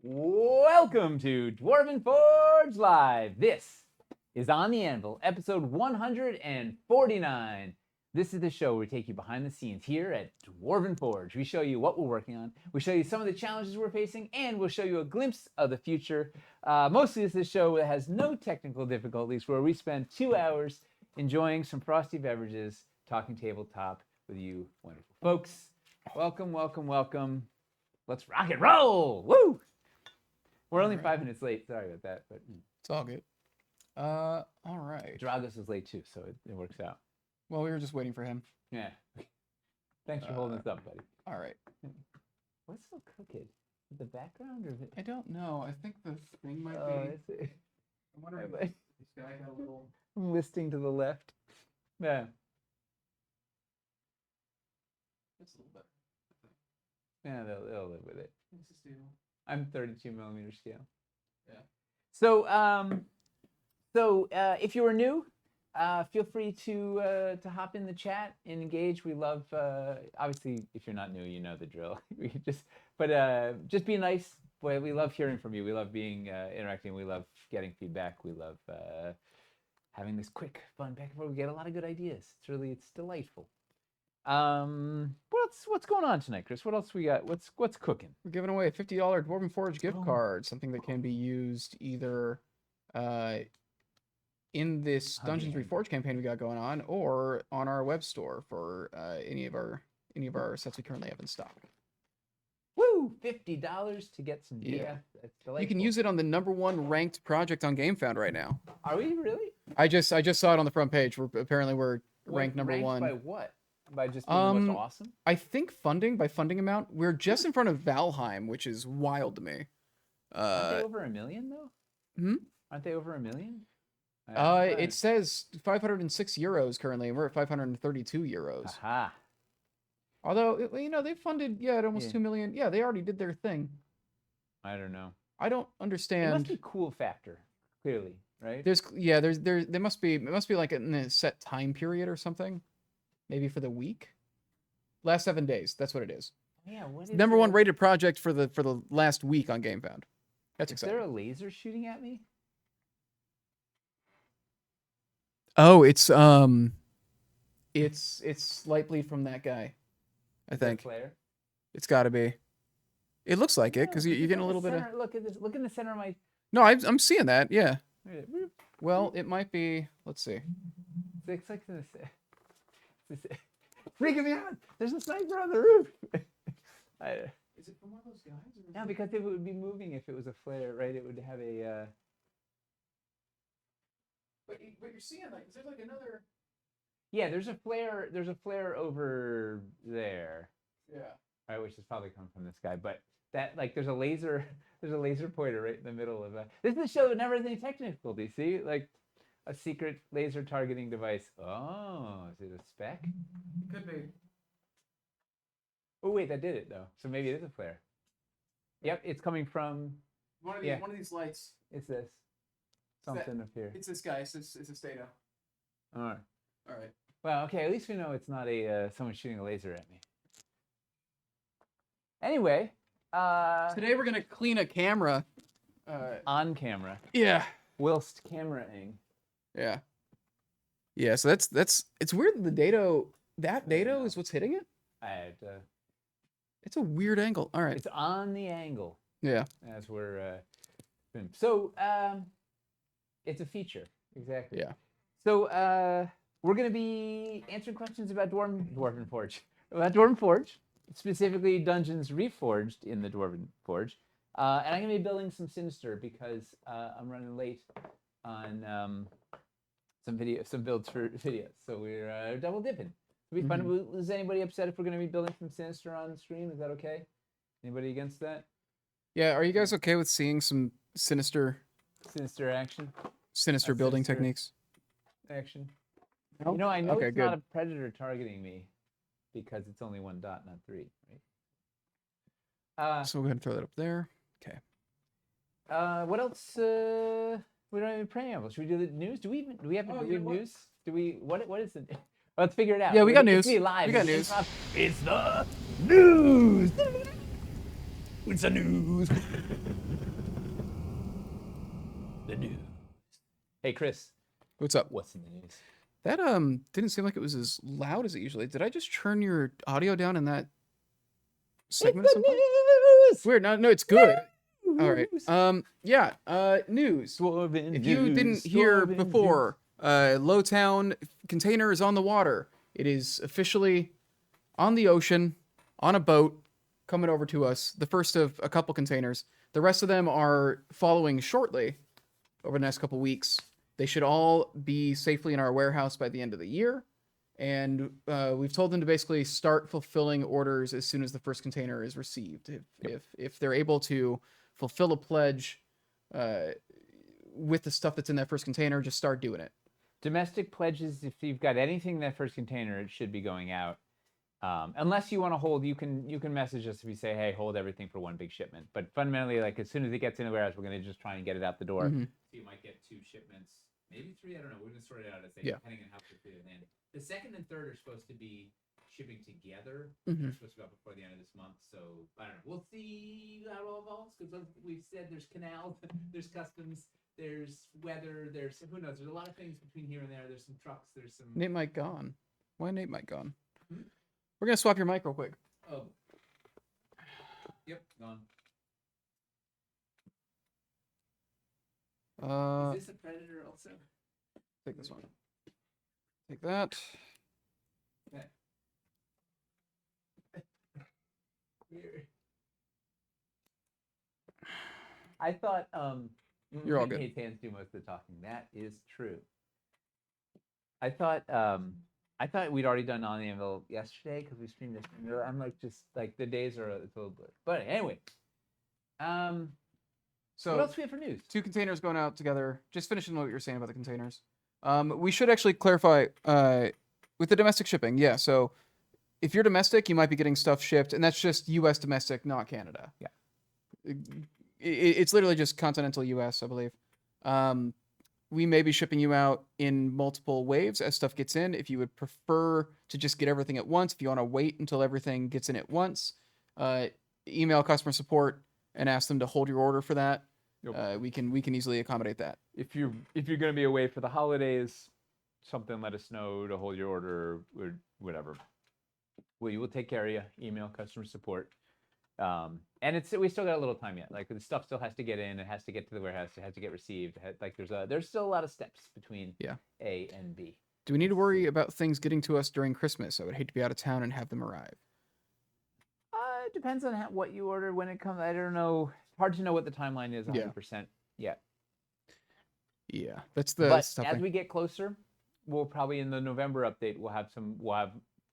Welcome to Dwarven Forge Live. This is On the Anvil, episode 149. This is the show where we take you behind the scenes here at Dwarven Forge. We show you what we're working on, we show you some of the challenges we're facing, and we'll show you a glimpse of the future. Mostly this is a show that has no technical difficulties, where we spend 2 hours enjoying some frosty beverages, talking tabletop with you wonderful folks. Welcome, welcome, welcome. Let's rock and roll! Woo! We're only 5 minutes late. Sorry about that, but it's all good. All right. Dragos is late too, so it works out. Well, we were just waiting for him. Yeah. Thanks for holding us up, buddy. All right. What's so crooked? The background, or is it? I don't know. I think the thing might be. I'm wondering if this guy got a little. I'm listing to the left. Yeah. It's a little bit. Yeah, they'll live with it. It's a steal. I'm 32 millimeter scale. Yeah. So if you are new, feel free to hop in the chat and engage. We love, obviously, if you're not new, you know the drill. Just be nice. Boy, we love hearing from you. We love being interacting. We love getting feedback. We love having this quick, fun back and forth. We get a lot of good ideas. It's delightful. What's going on tonight, Chris? What else we got? What's cooking? We're giving away a $50 Dwarven Forge gift card, something that can be used either in this Dungeons Reforged campaign we got going on, or on our web store for any of our sets we currently have in stock. Woo! $50 to get some gear. Yeah. That's delightful. You can use it on the #1 ranked project on GameFound right now. Are we really? I just saw it on the front page. Apparently we're ranked #1. Ranked by what? By just being the most awesome? I think by funding amount, we're just in front of Valheim, which is wild to me. Aren't they over 1 million though? Aren't they over 1 million? It says 506 euros currently, and we're at 532 euros. Aha. Although, they funded at almost 2 million. Yeah, they already did their thing. I don't know. I don't understand. It must be cool factor, clearly, right? There must be like in a set time period or something. Maybe for the week. Last 7 days. That's what it is. Yeah, what is #1 rated project for the last week on GameFound. That's exciting. Is there a laser shooting at me? Oh, it's light bleed from that guy. I think. Flare? It's got to be. It looks like it, because you're getting a little bit of. Look at this. Look in the center of my. No, I'm seeing that. Yeah. Well, it might be. Let's see. It's like this. It's freaking me out. There's a sniper on the roof. Is it from one of those guys? No, because it would be moving if it was a flare, right? It would have a. But you're seeing is there like another? Yeah, there's a flare. There's a flare over there. Yeah. Right, which is probably coming from this guy, but that there's a laser pointer right in the middle of that. This is a show that never has any technical. Do you see a secret laser targeting device? Oh, is it a spec? It could be. Oh wait, that did it though. So maybe it is a flare. Yep, it's coming from One of these lights. It's this. Something up here. It's this guy. It's a Stato. All right. All right. Well, okay. At least we know it's not someone shooting a laser at me. Anyway, today we're gonna clean a camera. On camera. Yeah. Whilst cameraing. Yeah. Yeah. So that's it's weird that that dado is what's hitting it. It's a weird angle. All right. It's on the angle. Yeah. As we're so it's a feature. Exactly. Yeah. So we're gonna be answering questions about Dwarven Forge. About Dwarven Forge, specifically Dungeons Reforged in the Dwarven Forge. And I'm gonna be building some Sinister because I'm running late on some builds for videos. So we're double dipping. It'll be fun. Is anybody upset if we're gonna be building some Sinister on stream? Is that okay? Anybody against that? Yeah. Are you guys okay with seeing some Sinister action? Sinister building techniques? Action. No? You know, I know Okay, it's good. not a predator targeting me because it's only 1 dot, not 3, right? So we'll go ahead and throw that up there. Okay. What else We don't have a preamble. Should we do the news? Do we have news? Do we? What is it? Let's figure it out. Yeah, we got news. It's me live. We got news. It's the news. It's the news. The news. Hey, Chris. What's up? What's in the news? That didn't seem like it was as loud as it usually. Did I just turn your audio down in that segment? It's the news. Weird. No, it's good. All right. News. If you didn't hear before, Lowtown container is on the water. It is officially on the ocean, on a boat, coming over to us. The first of a couple containers. The rest of them are following shortly over the next couple weeks. They should all be safely in our warehouse by the end of the year. And we've told them to basically start fulfilling orders as soon as the first container is received. If they're able to fulfill a pledge with the stuff that's in that first container, just start doing it. Domestic pledges, if you've got anything in that first container, it should be going out. Unless you want to hold, you can message us if you say, hey, hold everything for one big shipment. But fundamentally, like as soon as it gets in the warehouse, we're going to just try and get it out the door. Mm-hmm. So you might get 2 shipments, maybe 3. I don't know. We're going to sort it out as they depending on how quickly they land. The second and third are supposed to be shipping together. Mm-hmm. They're supposed to go out before the end of this month. So I don't know. We'll see how it all evolves because we've said there's canals, there's customs, there's weather, there's who knows. There's a lot of things between here and there. There's some trucks. There's some. Nate mic gone. Why Nate mic gone? Hmm? We're gonna swap your mic real quick. Oh. Yep, gone. Is this a predator also? Take this one. Take that. Okay. Weird. I thought You're all good. Kate's hands do most of the talking. That is true. I thought we'd already done on the Anvil yesterday because we streamed this. I'm like just like the days are it's a little blurred. But anyway, so what else do we have for news? 2 containers going out together. Just finishing what you're saying about the containers. We should actually clarify with the domestic shipping. Yeah, so if you're domestic, you might be getting stuff shipped, and that's just U.S. domestic, not Canada. Yeah, it's literally just continental U.S., I believe. We may be shipping you out in multiple waves as stuff gets in. If you would prefer to just get everything at once, if you want to wait until everything gets in at once, email customer support and ask them to hold your order for that. Yep. We can easily accommodate that. If you're going to be away for the holidays, something let us know to hold your order or whatever. We will take care of you. Email customer support. And we still got a little time yet. Like the stuff still has to get in. It has to get to the warehouse. It has to get received. Like there's still a lot of steps between A and B. Do we need to worry about things getting to us during Christmas? I would hate to be out of town and have them arrive. It depends on what you order when it comes. I don't know. Hard to know what the timeline is 100% yet. Yeah, that's the But stuff. As we get closer, we'll probably in the November update we'll have some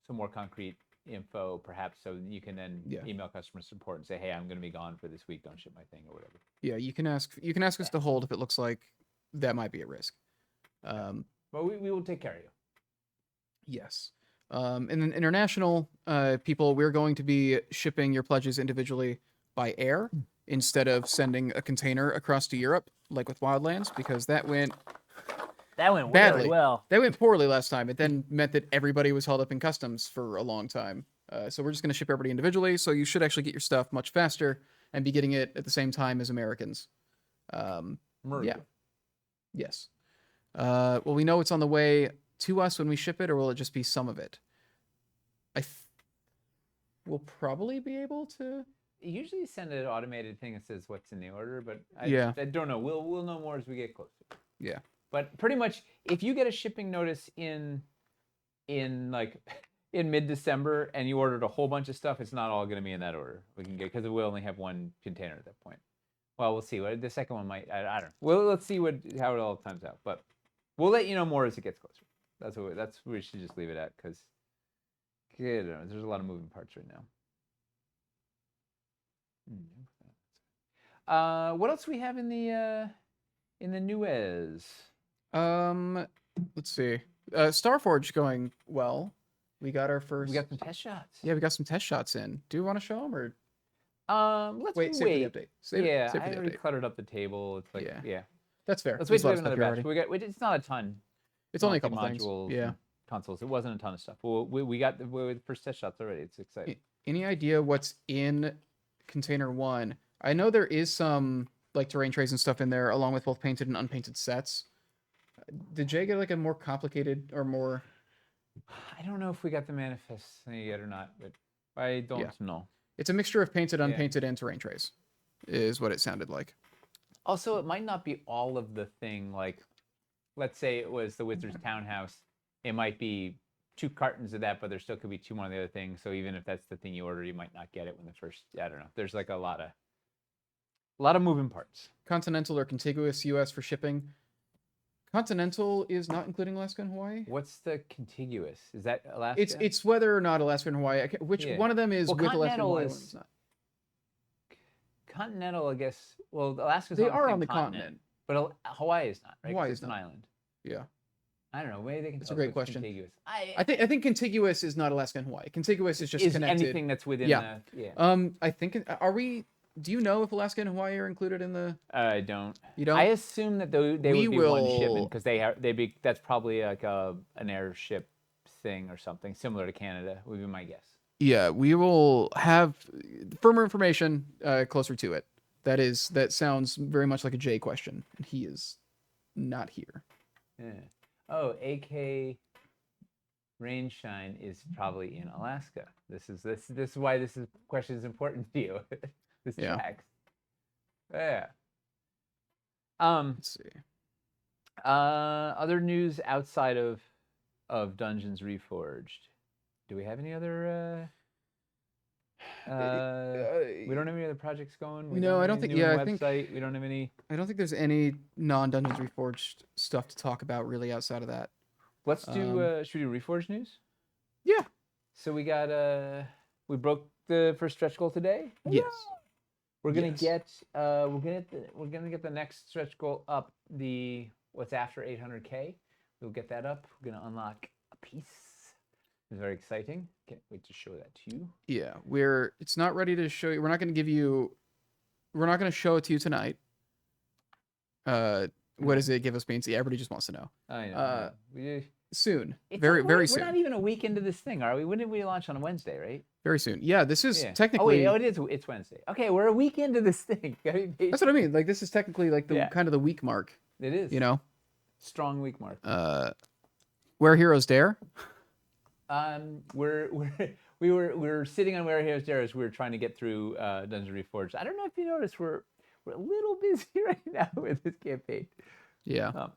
more concrete info perhaps, so you can then email customer support and say, hey, I'm going to be gone for this week, don't ship my thing or whatever. Yeah, you can ask us to hold if it looks like that might be at risk. But we will take care of you. Yes. And then international people, we're going to be shipping your pledges individually by air instead of sending a container across to Europe like with Wildlands, because that went badly. Really well. That went poorly last time. It then meant that everybody was held up in customs for a long time. So we're just going to ship everybody individually. So you should actually get your stuff much faster and be getting it at the same time as Americans. Yeah. Yes. Well, we know it's on the way to us when we ship it, or will it just be some of it? We'll probably be able to. Usually send an automated thing that says what's in the order, but I don't know. We'll know more as we get closer. Yeah. But pretty much, if you get a shipping notice in mid-December and you ordered a whole bunch of stuff, it's not all going to be in that order. We can get because we only have 1 container at that point. Well, we'll see. The second one might. I don't know. Well, let's see how it all times out. But we'll let you know more as it gets closer. That's where we should just leave it at because there's a lot of moving parts right now. What else do we have in the news? Let's see. Starforge going well. We got our first. We got some test shots. Yeah, we got some test shots in. Do you want to show them or? Let's wait. Save for the update. I already cluttered up the table. It's like That's fair. Let's wait There's a till we lot have of another stuff here batch. It's not a ton. It's only a couple things. Modules Yeah. and consoles. It wasn't a ton of stuff. Well, we got the first test shots already. It's exciting. Any idea what's in container 1? I know there is some like terrain trays and stuff in there, along with both painted and unpainted sets. Did Jay get like a more complicated or more? I don't know if we got the manifest yet or not, but I don't know. It's a mixture of painted, unpainted, and terrain trays, is what it sounded like. Also, it might not be all of the thing. Like, let's say it was the Wizard's Townhouse. It might be 2 cartons of that, but there still could be 2 more of the other things. So even if that's the thing you order, you might not get it when the first. I don't know. There's like a lot of moving parts. Continental or contiguous U.S. for shipping. Continental is not including Alaska and Hawaii. What's the contiguous? Is that Alaska? It's whether or not Alaska and Hawaii. Which one of them is with Alaska and Hawaii? One's not. Continental, I guess. Well, Alaska's they on are the on the continent, but Hawaii is not, right? Hawaii is an not. island. Yeah. I don't know. Maybe they can. That's a great question. Contiguous. I think contiguous is not Alaska and Hawaii. Contiguous is just connected. Anything that's within. I think. Are we? Do you know if Alaska and Hawaii are included in the? I don't. You don't. I assume that they would be one shipment because they'd be. That's probably like an airship thing or something similar to Canada. Would be my guess. Yeah, we will have firmer information closer to it. That sounds very much like a Jay question. He is not here. Yeah. Oh, AK Rainshine is probably in Alaska. This is why this question is important to you. This tracks. Yeah. Let's see. Other news outside of Dungeons Reforged. Do we have any other? We don't have any other projects going. No, I don't think. Yeah, I think we don't have any. I don't think there's any non-Dungeons Reforged stuff to talk about really outside of that. Let's do. Should we do Reforged news? Yeah. So we got we broke the first stretch goal today. Yes. We're gonna get we're gonna get the next stretch goal up. What's after 800K. We'll get that up. We're gonna unlock a piece. It's very exciting. Can't wait to show that to you. Yeah, it's not ready to show you. We're not going to show it to you tonight. What does it give us means? Yeah, everybody just wants to know. I know. Soon. Very soon. We're not even a week into this thing, are we? When did we launch on a Wednesday, right? Very soon. Yeah, this is technically. Oh, wait, it's Wednesday. Okay, we're a week into this thing. That's what I mean. Like, this is technically like the kind of the week mark. It is. You know? Strong week mark. Where Heroes Dare? We were sitting on Where Heroes Dare as we were trying to get through Dungeons Reforged. I don't know if you noticed, we're a little busy right now with this campaign. Yeah.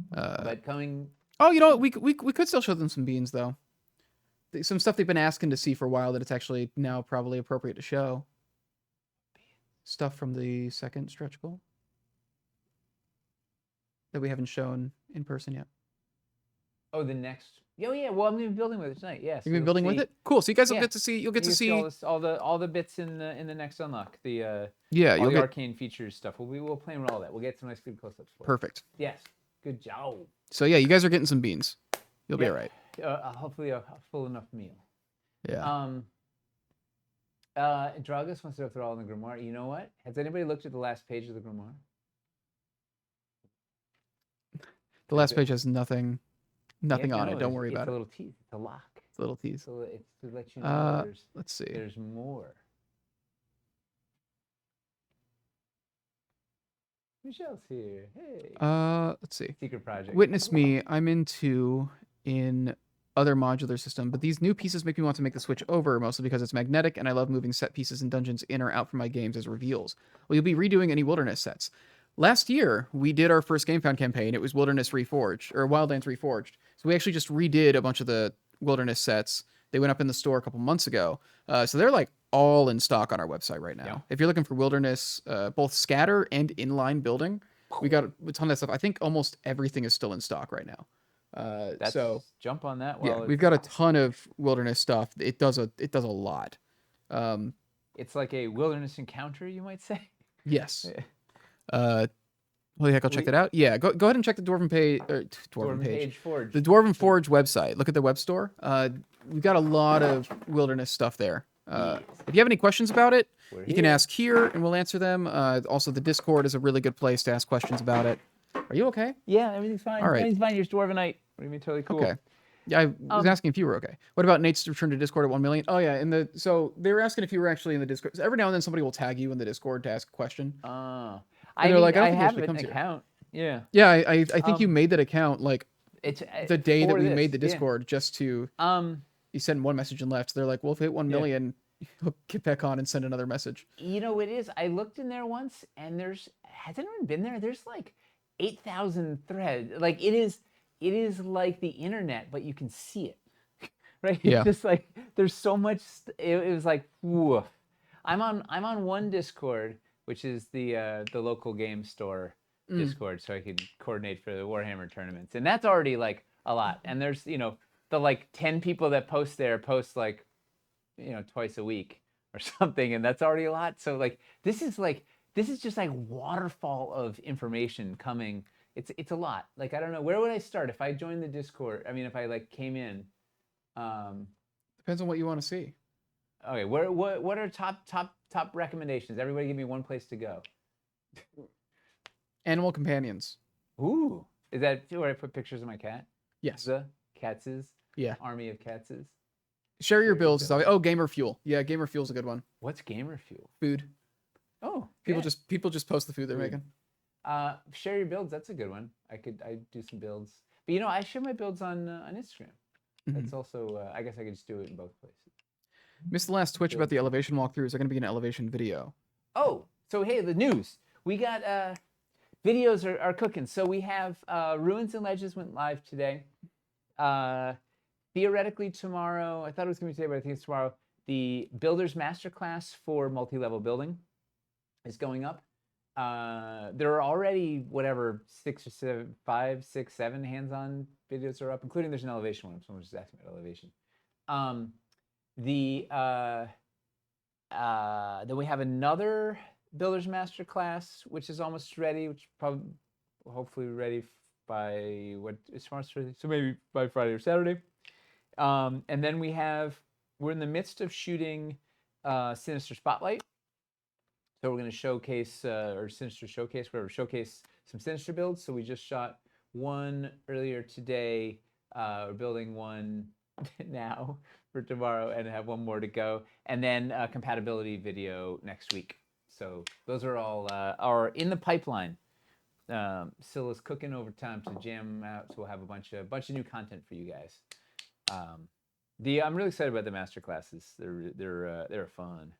But coming. Oh, you know what? We could still show them some beans though. Some stuff they've been asking to see for a while that it's actually now probably appropriate to show. Stuff from the second stretch goal that we haven't shown in person yet. Oh, the next. Oh yeah, well I'm gonna be building with it tonight. Yes. You've been building with it? Cool. So you guys will get to see. You'll get to see all the bits in the next unlock. All the arcane features stuff. We'll play with all that. We'll get some nice good close-ups. Perfect. Yes. Good job. So yeah, you guys are getting some beans. You'll be all right. Hopefully a full enough meal. Yeah. Dragus wants to throw it all in the grimoire. You know what? Has anybody looked at the last page of the grimoire? The last page has nothing on it. Don't worry about it. It's a little tease. It's a lock. It's a little tease. So it's to let you know let's see. There's more. Michelle's here. Hey. Let's see. Secret project. Witness me. I'm into in other modular system, but these new pieces make me want to make the switch over, mostly because it's magnetic, and I love moving set pieces and dungeons in or out from my games as reveals. Will you be redoing any wilderness sets? Last year, we did our first GameFound campaign. It was Wilderness Reforged, or Wildlands Reforged. So we actually just redid a bunch of the wilderness sets. They went up in the store a couple months ago. So they're like all in stock on our website right now. Yeah. If you're looking for wilderness, both scatter and inline building, we got a ton of that stuff. I think almost everything is still in stock right now. So jump on that. We've got a ton of wilderness stuff. It does a lot. It's like a wilderness encounter, you might say. Yes. Holy heck, I'll check that out. Yeah, go ahead and check the Dwarven Page. Dwarven Page Forge. The Dwarven Forge website. Look at the web store. We've got a lot of wilderness stuff there. Yes. If you have any questions about it, We're you can here. ask here and we'll answer them. Also, the Discord is a really good place to ask questions about it. Are you okay? Yeah, everything's fine. All right. Everything's fine. You're Dwarvenite. What do you mean? Totally cool. Okay. Yeah, I was asking if you were okay. What about Nate's return to Discord at 1 million? Oh yeah, so they were asking if you were actually in the Discord. Every now and then somebody will tag you in the Discord to ask a question. I they're mean, like, I don't I think he have actually an comes here. account. Yeah. Yeah, I think you made that account like It's the day that for we this, made the yeah. Discord just to you sent one message and left. They're like, well, if we hit 1 million, he'll get back on and send another message. You know, it is. I looked in there once, and has anyone been there? There's like 8,000 threads. Like it is like the internet, but you can see it, right? Yeah. It's just like there's so much. It was like, woof. I'm on one Discord, which is the local game store Discord, so I could coordinate for the Warhammer tournaments, and that's already like a lot. And there's the like 10 people that post like twice a week or something, and that's already a lot. So like this is just like waterfall of information coming. It's a lot. Like I don't know, where would I start if I joined the Discord? I mean, if I like came in. Depends on what you want to see. Okay, what are top recommendations? Everybody give me one place to go. Animal companions. Ooh, is that where I put pictures of my cat? Yes. The Catses. Yeah. Army of Catses. Share your builds. Oh, Gamer Fuel. Yeah, Gamer Fuel's a good one. What's Gamer Fuel? Food. Oh, people just post the food they're making. Share your builds. That's a good one. I do some builds, but I share my builds on Instagram. That's also I guess I could just do it in both places. Missed the last Twitch about the elevation walkthrough. Is there going to be an elevation video? Oh, so hey, the news. We got videos are cooking. So we have Ruins and Legends went live today. Theoretically tomorrow, I thought it was going to be today, but I think it's tomorrow. The Builder's Masterclass for multi-level building is going up. There are already whatever 6 or 7, 5, 6, 7 hands-on videos are up, including there's an elevation one. Someone just asked me about elevation. Then we have another Builder's Masterclass, which is almost ready, which probably hopefully ready by so maybe by Friday or Saturday. And then we're in the midst of shooting Sinister Spotlight. So we're going to showcase, or Sinister Showcase, showcase some Sinister builds. So we just shot one earlier today. We're building one now for tomorrow and have one more to go. And then a compatibility video next week. So those are all are in the pipeline. Scylla's cooking overtime to jam out, so we'll have a bunch of new content for you guys. I'm really excited about the master classes. They're fun.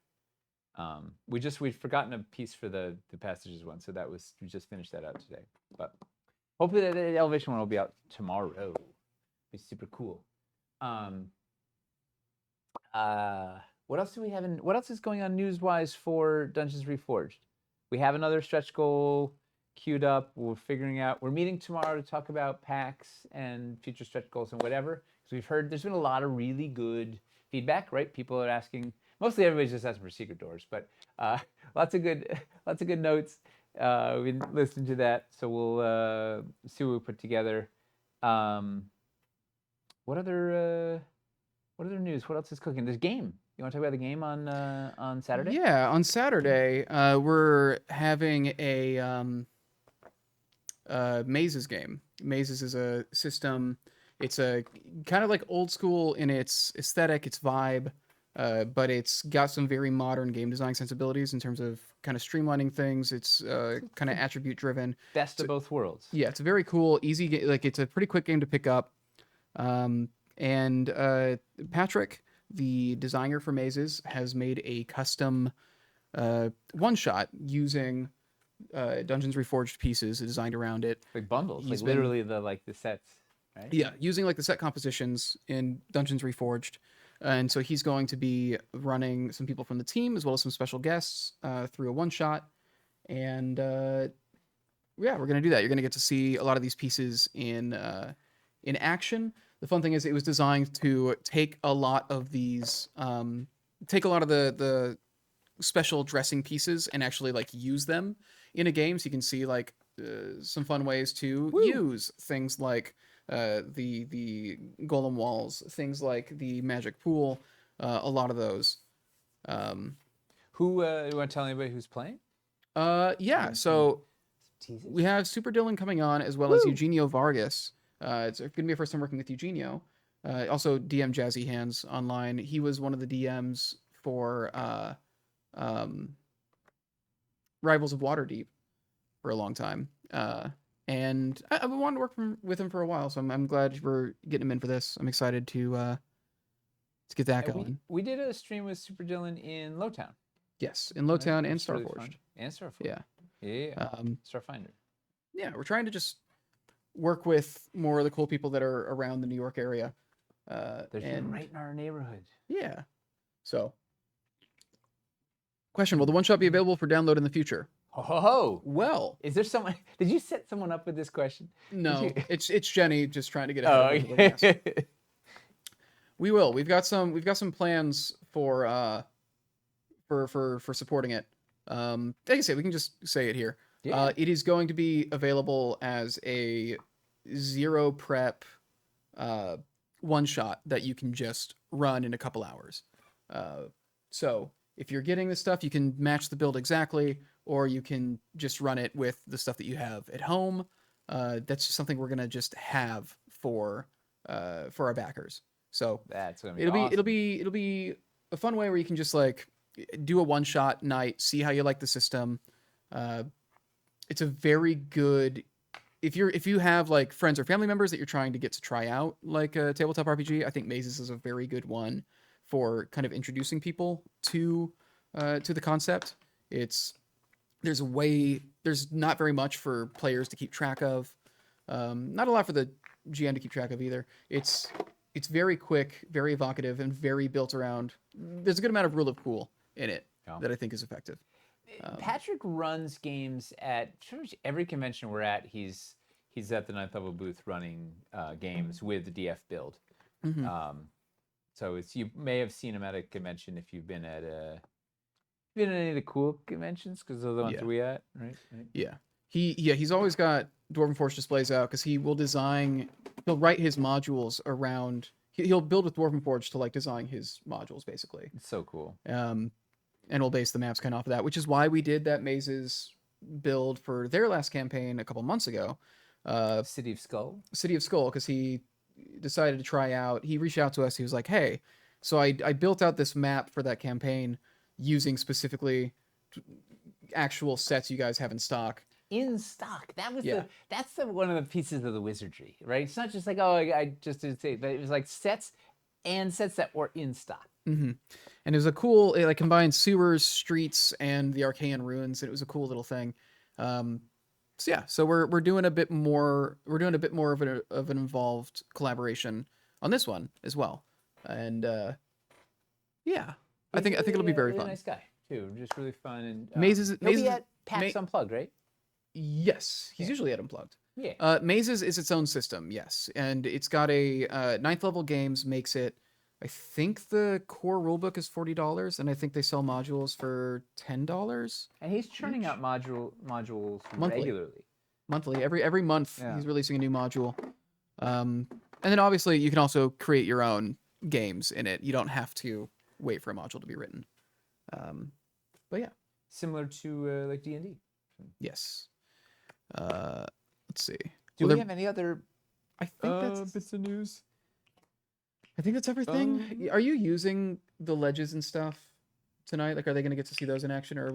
We'd forgotten a piece for the passages one, so we just finished that out today. But hopefully the elevation one will be out tomorrow. Be super cool. What else do we have what else is going on news-wise for Dungeons Reforged? We have another stretch goal queued up. We're meeting tomorrow to talk about packs and future stretch goals and whatever. So we've heard there's been a lot of really good feedback, right? People are asking, mostly everybody's just asking for secret doors, but lots of good notes. We've been listening to that, so we'll see what we put together. What other news? What else is cooking? There's game. You want to talk about the game on Saturday? Yeah, on Saturday we're having a Mazes game. Mazes is a system. It's a kind of like old school in its aesthetic, its vibe, but it's got some very modern game design sensibilities in terms of kind of streamlining things. It's kind of attribute driven. Best of both worlds. Yeah, it's a very cool, easy game. Like it's a pretty quick game to pick up. And Patrick, the designer for Mazes, has made a custom one-shot using Dungeons Reforged pieces designed around it. Like bundles, literally the sets, right? Yeah, using like the set compositions in Dungeons Reforged. And so he's going to be running some people from the team as well as some special guests through a one-shot. And yeah, we're going to do that. You're going to get to see a lot of these pieces in action. The fun thing is it was designed to take a lot of these, the special dressing pieces and actually like use them in a game. So you can see like some fun ways to use things like the golem walls, things like the magic pool, a lot of those. Who you want to tell anybody who's playing? Yeah. So Teasers? we have Super Dylan coming on, as well as Eugenio Vargas. It's going to be a first time working with Eugenio. Also, DM Jazzy Hands online. He was one of the DMs for Rivals of Waterdeep for a long time. And I've been wanting to work with him for a while, so I'm glad we're getting him in for this. I'm excited to get that going. We did a stream with Super Dylan in Lowtown. Yes, in Lowtown and Really Starforged. fun. And Starforged. Yeah. Yeah. Starfinder. Yeah, we're trying to just work with more of the cool people that are around the New York area. They're right in our neighborhood. Yeah. So, question: will the one shot be available for download in the future? Oh, well, is there someone? Did you set someone up with this question? No, it's Jenny just trying to get Oh, ahead of everybody else. We will. We've got some plans for supporting it. Like I say, we can just say it here. Yeah. It is going to be available as a zero prep one shot that you can just run in a couple hours. So if you're getting this stuff, you can match the build exactly, or you can just run it with the stuff that you have at home. That's just something we're gonna just have for our backers. So that's gonna be it'll be a fun way where you can just like do a one shot night, see how you like the system. It's a very good if you have like friends or family members that you're trying to get to try out like a tabletop RPG. I think Mazes is a very good one for kind of introducing people to the concept. There's not very much for players to keep track of. Not a lot for the GM to keep track of either. It's very quick, very evocative, and very built around. There's a good amount of rule of cool in it that I think is effective. Patrick runs games at pretty much every convention we're at. He's at the 9th level booth running games with the DF build. So you may have seen him at a convention if you've been at any of the cool conventions, because those are the ones we at, right? Yeah. He's always got Dwarven Forge displays out because he'll write his modules around. He'll build with Dwarven Forge to like design his modules basically. It's so cool. And we'll base the maps kind of off of that, which is why we did that Mazes build for their last campaign a couple months ago. City of Skull, because he decided to try out. He reached out to us. He was like, "Hey, so I built out this map for that campaign using specifically actual sets you guys have in stock." In stock. That was that's one of the pieces of the wizardry, right? It's not just like, oh, I just didn't say, but it was like sets that were in stock. Mm-hmm. And it was it like combined sewers, streets, and the arcane ruins. And it was a cool little thing. So we're doing a bit more. We're doing a bit more of an involved collaboration on this one as well. And I think it'll be very fun. Nice guy too, just really fun. And Mazes be at PAX Unplugged, right? Yes, he's usually at Unplugged. Yeah. Mazes is its own system, yes, and it's got a 9th level games makes it. I think the core rulebook is $40, and I think they sell modules for $10. And he's churning out modules monthly. Every month he's releasing a new module. And then obviously you can also create your own games in it. You don't have to wait for a module to be written. But yeah, similar to like D&D. Yes. Let's see. Do we have any other? I think that's bits of news. I think that's everything. Are you using the ledges and stuff tonight? Like, are they going to get to see those in action, or are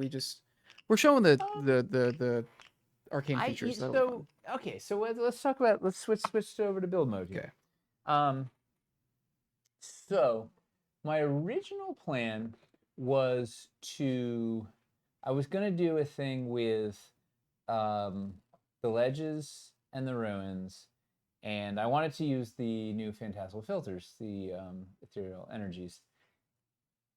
we're showing the arcane features? So let's talk about. Let's switch over to build mode here. Okay. So my original plan was I was going to do a thing with the ledges and the ruins, and I wanted to use the new Phantasmal filters, the ethereal energies.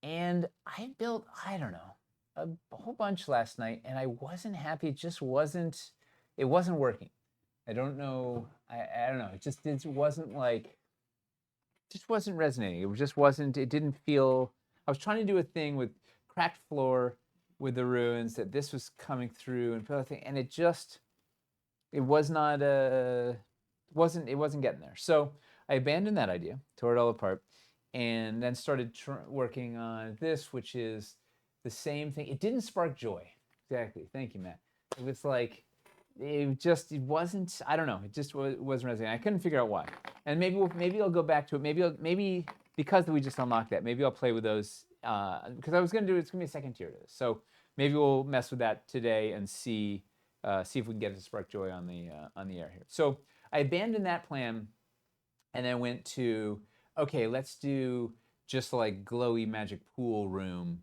And I built, I don't know, a whole bunch last night, and I wasn't happy. It wasn't working. I don't know. I don't know. It wasn't resonating. It didn't feel, I was trying to do a thing with cracked floor with the ruins that this was coming through and it wasn't getting there. So I abandoned that idea, tore it all apart, and then started working on this, which is the same thing. It didn't spark joy. Exactly. Thank you, Matt. It was like, it wasn't, I don't know. It just wasn't resonating. I couldn't figure out why. And maybe I'll go back to it. Maybe because we just unlocked that, maybe I'll play with those, because I was going to do, it's going to be a second tier to this. So maybe we'll mess with that today and see if we can get it to spark joy on the air here. So I abandoned that plan and then went to, okay, let's do just like glowy magic pool room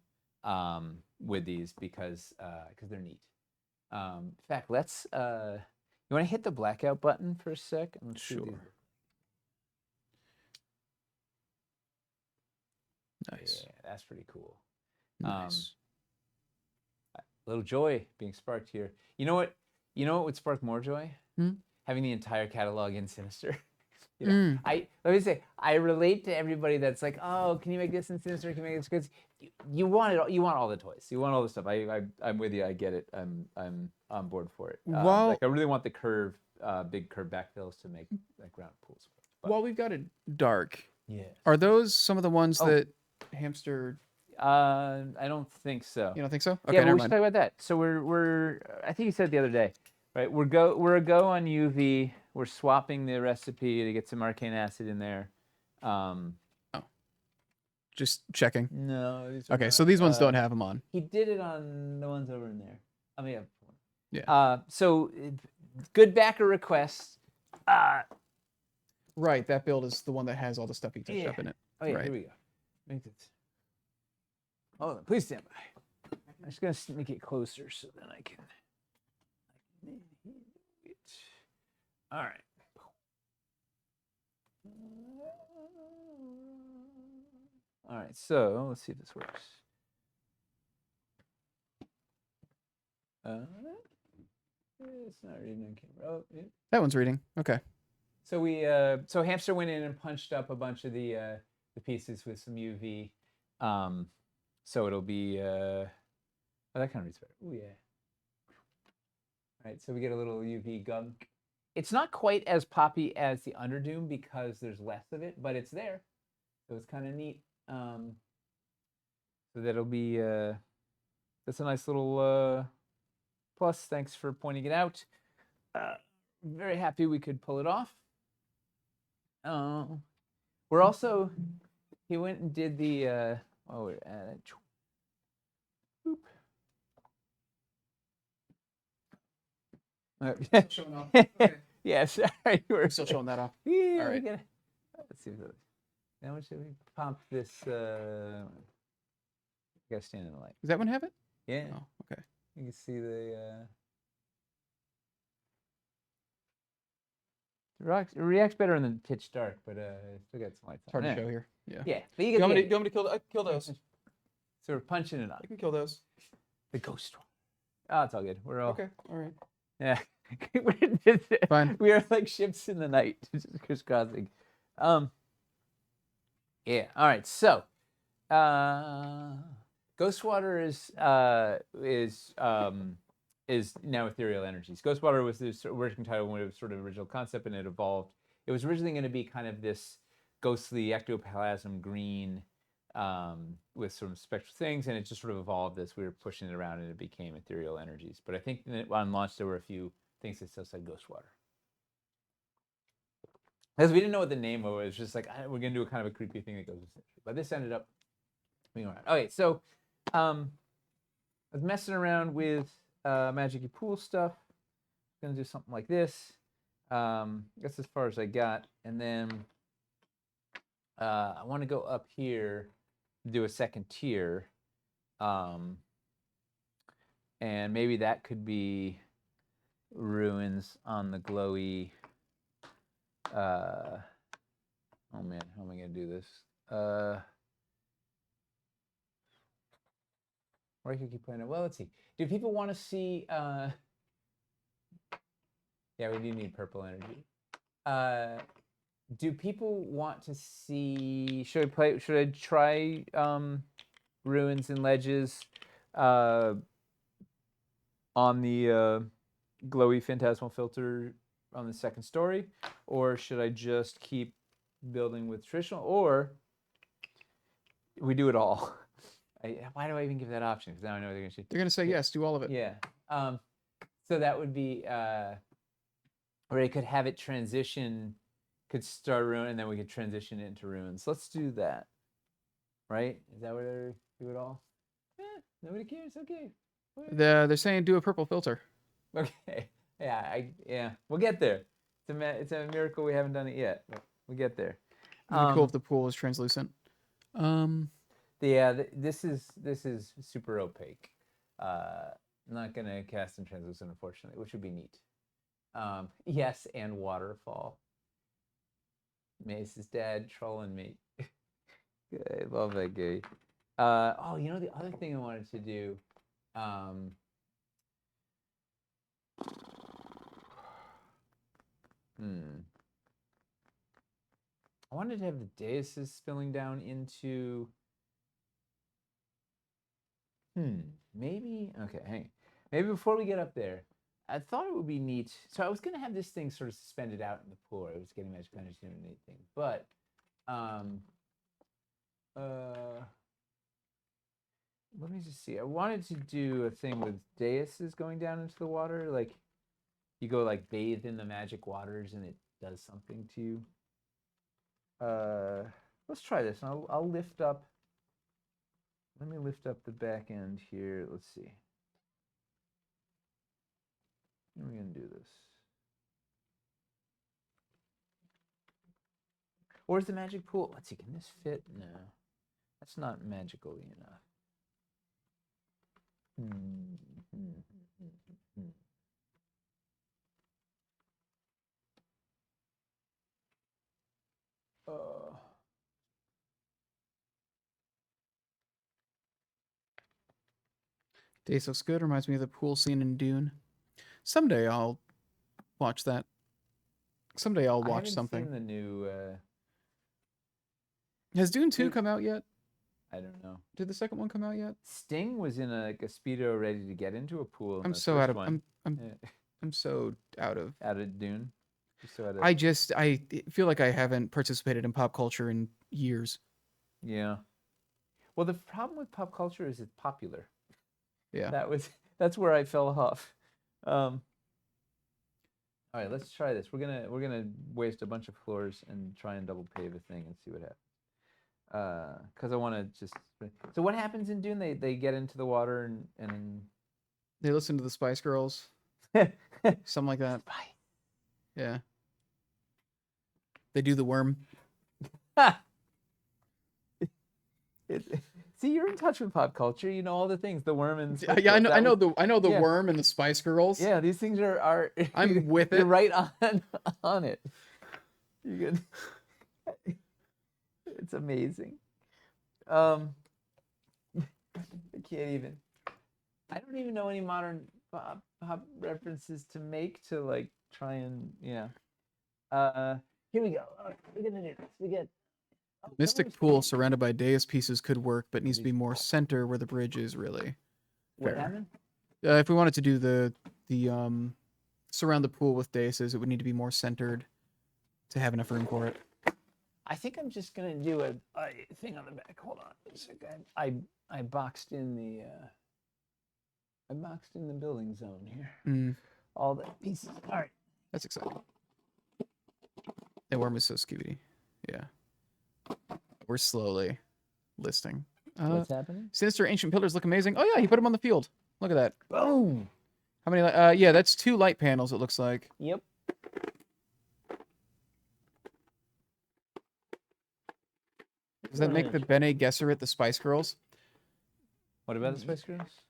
with these because they're neat. In fact, let's. You want to hit the blackout button for a sec? Sure. Nice. Yeah, that's pretty cool. Nice. A little joy being sparked here. You know what? You know what would spark more joy? Having the entire catalog in Sinister. Let me say, I relate to everybody that's like, oh, can you make this in Sinister? Can you make this? Because you want it. You want all the toys. You want all the stuff. I'm with you. I get it. I'm on board for it. Like I really want the big curve backfills to make like round pools. But, while we've got it dark, yeah, are those some of the ones that Hamster? I don't think so. You don't think so? Okay, yeah, but we should talk about that. So we're I think you said the other day, right? We're a go on UV. We're swapping the recipe to get some arcane acid in there. Just checking. No. Okay, so these ones don't have them on. He did it on the ones over in there. I mean, yeah. So good backer requests. Right, that build is the one that has all the stuff he touched up in it. Oh yeah, right. Here we go. Make it. Hold on, please stand by. I'm just gonna make it closer so then I can. All right. All right, so let's see if this works. It's not reading on camera. Oh, yeah. That one's reading. Okay. So so Hamster went in and punched up a bunch of the pieces with some UV. So it'll be oh, that kind of reads better. Oh yeah. All right, so we get a little UV gunk. It's not quite as poppy as the Underdoom because there's less of it, but it's there. So it's kind of neat. So that'll be that's a nice little plus. Thanks for pointing it out. Very happy we could pull it off. We're also, he went and did the oh, we're at it. Still showing off. Okay. Yes, sorry, we're still showing that off. Yeah, all right. Let's see. Now should we pump this? You gotta stand in the light. Does that one have it? Yeah. Oh, okay. You can see the. It reacts better in the pitch dark, but still got some lights. It's hard to show here. Yeah. Yeah. But you want me to kill those? So we're punching it up. I can kill those. The ghost one. Oh, it's all good. We're all okay. All right. Yeah. Fine. We are like ships in the night, just crisscrossing. Yeah. All right. So, Ghostwater is now ethereal energies. Ghostwater was the working title when it was sort of original concept, and it evolved. It was originally going to be kind of this ghostly ectoplasm green with some spectral things, and it just sort of evolved as we were pushing it around, and it became ethereal energies. But I think on launch there were a few things that still said Ghostwater. Because we didn't know what the name of it was. It was just like, we're going to do a kind of a creepy thing that goes with it. But this ended up being all right. Okay, so I was messing around with Magic-y Pool stuff. Going to do something like this. That's as far as I got. And then I want to go up here and do a second tier. And maybe that could be ruins on the glowy. Oh man, how am I gonna do this? Or I could keep playing it. Well, let's see. Do people want to see? Yeah, we do need purple energy. Do people want to see? Should I try ruins and ledges on the glowy phantasmal filter on the second story, or should I just keep building with traditional? Or we do it all. Why do I even give that option? Because now I know they're gonna shoot. They're gonna say yes, do all of it. Yeah. So that would be, or it could have it transition, could start rune, and then we could transition it into runes. Let's do that. Right? Is that what they do it all? Nobody cares. Okay. They're saying do a purple filter. Okay. Yeah. We'll get there. It's a miracle we haven't done it yet. But we'll get there. It'd be cool if the pool is translucent. This is super opaque. Not gonna cast in translucent, unfortunately, which would be neat. Yes, and waterfall. Mace's dad trolling me. I love that guy. The other thing I wanted to do. I wanted to have the daises spilling down into. Maybe. Okay, hang on. Maybe before we get up there, I thought it would be neat. So I was gonna have this thing sort of suspended out in the pool. I was getting magic energy and a neat thing, but let me just see. I wanted to do a thing with daises going down into the water, like you go like bathe in the magic waters and it does something to you. Let's try this. I'll lift up. Let me lift up the back end here. Let's see. How are we gonna do this? Where's the magic pool? Let's see. Can this fit? No, that's not magically enough. Days looks good. Reminds me of the pool scene in Dune. Someday I'll watch that. Someday I'll watch something. Seen the new. Has Dune 2 come out yet? I don't know. Did the second one come out yet? Sting was in a speedo ready to get into a pool. I'm so out of. I'm so out of Dune. So out of, I feel like I haven't participated in pop culture in years. Yeah. Well, the problem with pop culture is it's popular. Yeah. That's where I fell off. All right, let's try this. We're gonna waste a bunch of floors and try and double pave a thing and see what happens. Because I want to just. So what happens in Dune? They get into the water and they listen to the Spice Girls, something like that. Yeah. They do the worm. See, you're in touch with pop culture. You know all the things. The worm and yeah, I know the worm and the Spice Girls. Yeah, these things are I'm with it. You're right on it. You good? It's amazing. I can't even. I don't even know any modern pop references to make to like try and Here we go. All right, we're gonna do this. We get. Mystic pool surrounded by dais pieces could work, but needs to be more center where the bridge is really. What happened? If we wanted to do the surround the pool with daises, it would need to be more centered to have enough room for it. I think I'm just gonna do a thing on the back. Hold on a second. I boxed in the building zone here. All the pieces. All right. That's exciting. The worm is so skibidi. Yeah. We're slowly listing. What's happening? Sinister ancient pillars look amazing. Oh yeah, he put them on the field. Look at that. Boom. How many? Yeah, that's 2 light panels. It looks like. Yep. Does that make the Bene Gesserit the Spice Girls? What about the Spice Girls?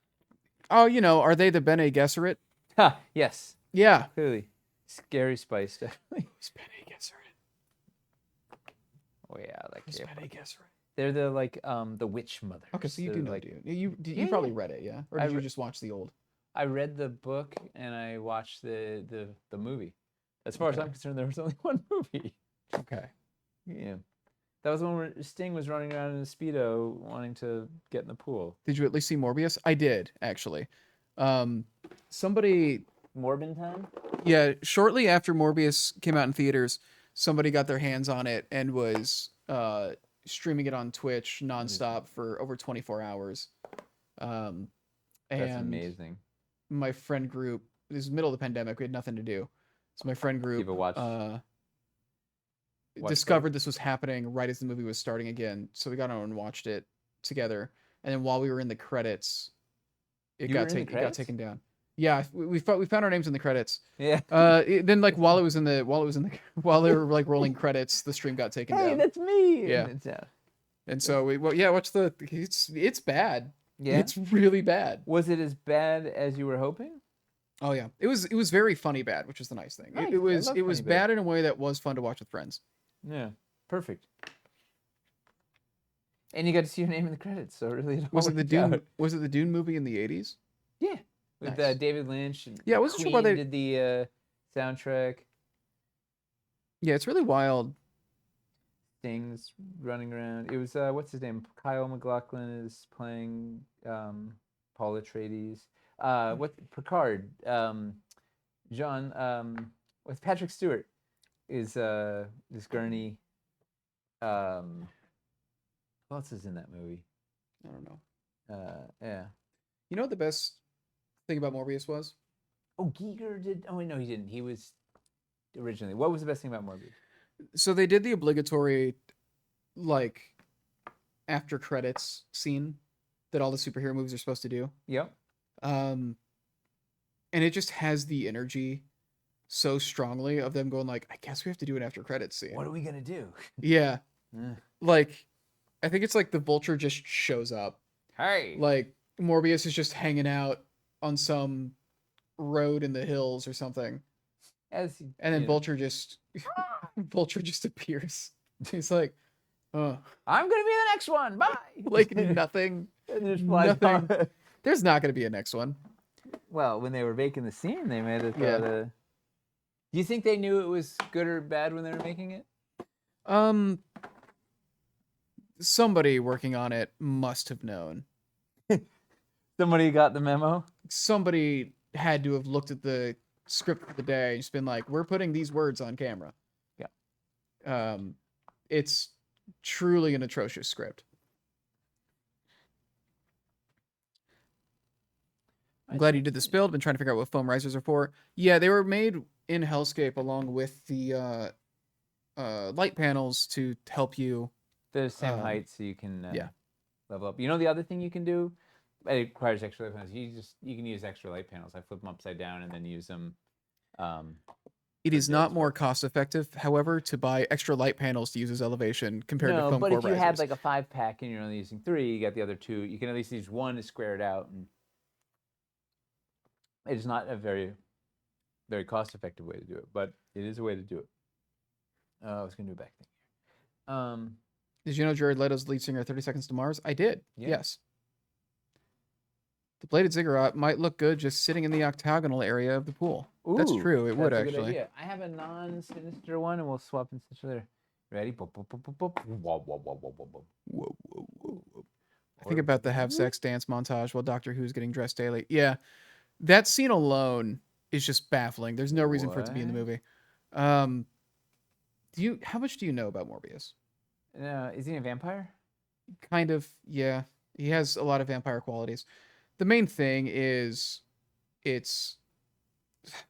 Oh, are they the Bene Gesserit? Ha, yes. Yeah. Clearly. Scary Spice, definitely. Who's Bene Gesserit? Oh yeah, like Who's Bene Gesserit? They're the witch mother. Okay, so you do know, like, dude. You probably read it, yeah? Or did you just watch the old? I read the book and I watched the movie. As far as I'm concerned, there was only one movie. Okay. Yeah. That was the one where Sting was running around in a Speedo wanting to get in the pool. Did you at least see Morbius? I did, actually. Somebody... Morbin time? Yeah, shortly after Morbius came out in theaters, somebody got their hands on it and was streaming it on Twitch nonstop for over 24 hours. That's And amazing. my friend group, this is middle of the pandemic, we had nothing to do. So my friend group People watch discovered this was happening right as the movie was starting again. So we got on and watched it together. And then while we were in the credits, it got taken down. Yeah, we found our names in the credits. Yeah. Then like while they were like rolling credits, the stream got taken down. Hey, that's me. Yeah. And so watch it's bad. Yeah. It's really bad. Was it as bad as you were hoping? Oh yeah. It was very funny bad, which was the nice thing. Nice. It was I love funny bad in a way that was fun to watch with friends. Yeah. Perfect. And you got to see your name in the credits, so really Was it the Dune movie in the 80s? Yeah. With Nice. David Lynch and Yeah, I wasn't Queen sure why they did the soundtrack. Yeah, it's really wild. Things running around. It was what's his name? Kyle MacLachlan is playing Paul Atreides. What Picard? John with Patrick Stewart is this Gurney. Who else is in that movie? I don't know. Yeah. You know what the best thing about Morbius was? Oh, Giger did. Oh, wait, no, he didn't. He was originally. What was the best thing about Morbius? So they did the obligatory, like, after credits scene that all the superhero movies are supposed to do. Yep. And it just has the energy so strongly of them going like, I guess we have to do an after credits scene. What are we gonna do? Yeah. Like, I think it's like the Vulture just shows up. Hey. Like, Morbius is just hanging out on some road in the hills or something. And then Vulture just appears. He's like, oh, I'm gonna be the next one. Bye. Like nothing. Nothing. There's not gonna be a next one. Well, when they were making the scene, they made it. Do you think they knew it was good or bad when they were making it? Somebody working on it must have known. Somebody got the memo. Somebody had to have looked at the script for the day and just been like, we're putting these words on camera. Yeah. It's truly an atrocious script. I'm glad you did this build. Been trying to figure out what foam risers are for. Yeah, they were made in Hellscape along with the light panels to help you. They're the same height, so you can level up. You know the other thing you can do? It requires extra light panels. You can use extra light panels. I flip them upside down and then use them. It is not more cost effective, however, to buy extra light panels to use as elevation compared to foam core risers. But if you had like a 5-pack and you're only using 3, you got the other 2. You can at least use 1 to square it out. And it is not a very, very cost-effective way to do it, but it is a way to do it. I was going to do a back thing here. Did you know Jared Leto's lead singer 30 Seconds to Mars? I did. Yeah. Yes. The bladed ziggurat might look good just sitting in the octagonal area of the pool. Ooh, that's true. It would actually. Good idea. I have a non-sinister one, and we'll swap in such later. Ready? Boop, boop, boop, boop, boop. Whoa, whoa, whoa, whoa, whoa, whoa. Whoa, whoa, whoa, whoa. I think about the have sex dance montage while Doctor Who's getting dressed daily. Yeah, that scene alone is just baffling. There's no reason for it to be in the movie. How much do you know about Morbius? Is he a vampire? Kind of, yeah. He has a lot of vampire qualities. The main thing is,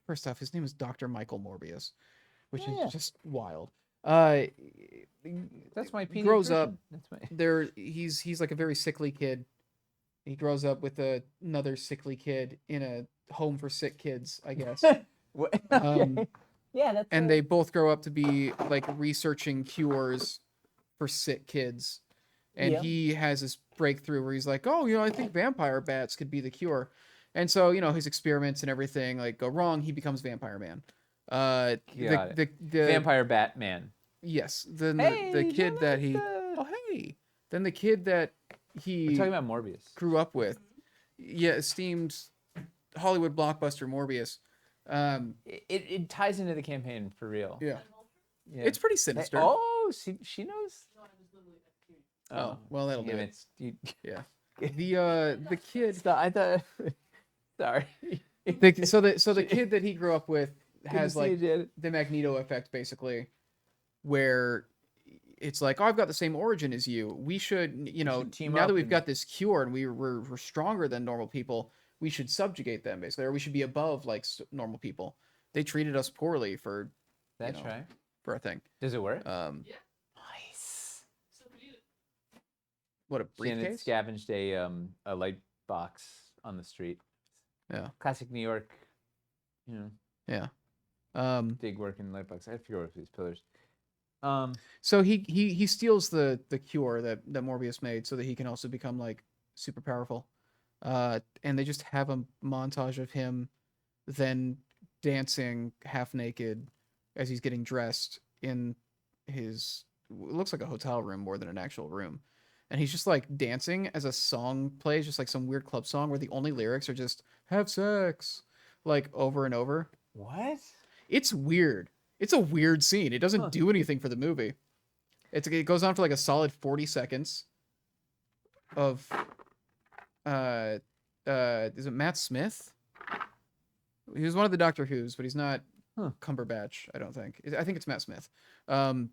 first off, his name is Dr. Michael Morbius, which is just wild. That's my he grows up. He's like a very sickly kid. He grows up with another sickly kid in a home for sick kids, I guess. Yeah, and they both grow up to be like researching cures for sick kids. And he has this breakthrough where he's like, oh, I think vampire bats could be the cure. And so, his experiments and everything like go wrong. He becomes Vampire Man. The Vampire Batman. Yes. Then the kid that he. Oh, hey. Then the kid that he. We're talking about Morbius. Grew up with. Yeah, esteemed Hollywood blockbuster Morbius. It ties into the campaign for real. Yeah. It's pretty sinister. She knows. Oh, well, that'll do it. Yeah. The kid. I thought. Sorry. So the kid that he grew up with has like the Magneto effect, basically, where it's like, oh, I've got the same origin as you. We should, should team now up that we've and- got this cure and we're stronger than normal people, we should subjugate them basically, or we should be above like normal people. They treated us poorly for That's right. for a thing. Does it work? Nice. What a Jen had briefcase. scavenged a light box on the street. Yeah. Classic New York. Yeah. Dig work in light box. I have to figure out these pillars. So he steals the cure that Morbius made so that he can also become like super powerful. And they just have a montage of him then dancing half naked as he's getting dressed in his, it looks like a hotel room more than an actual room. And he's just like dancing as a song plays, just like some weird club song where the only lyrics are just have sex, like over and over. What? It's weird. It's a weird scene. It doesn't do anything for the movie. It goes on for like a solid 40 seconds of is it Matt Smith? He was one of the Doctor Who's, but he's not Cumberbatch, I don't think. I think it's Matt Smith.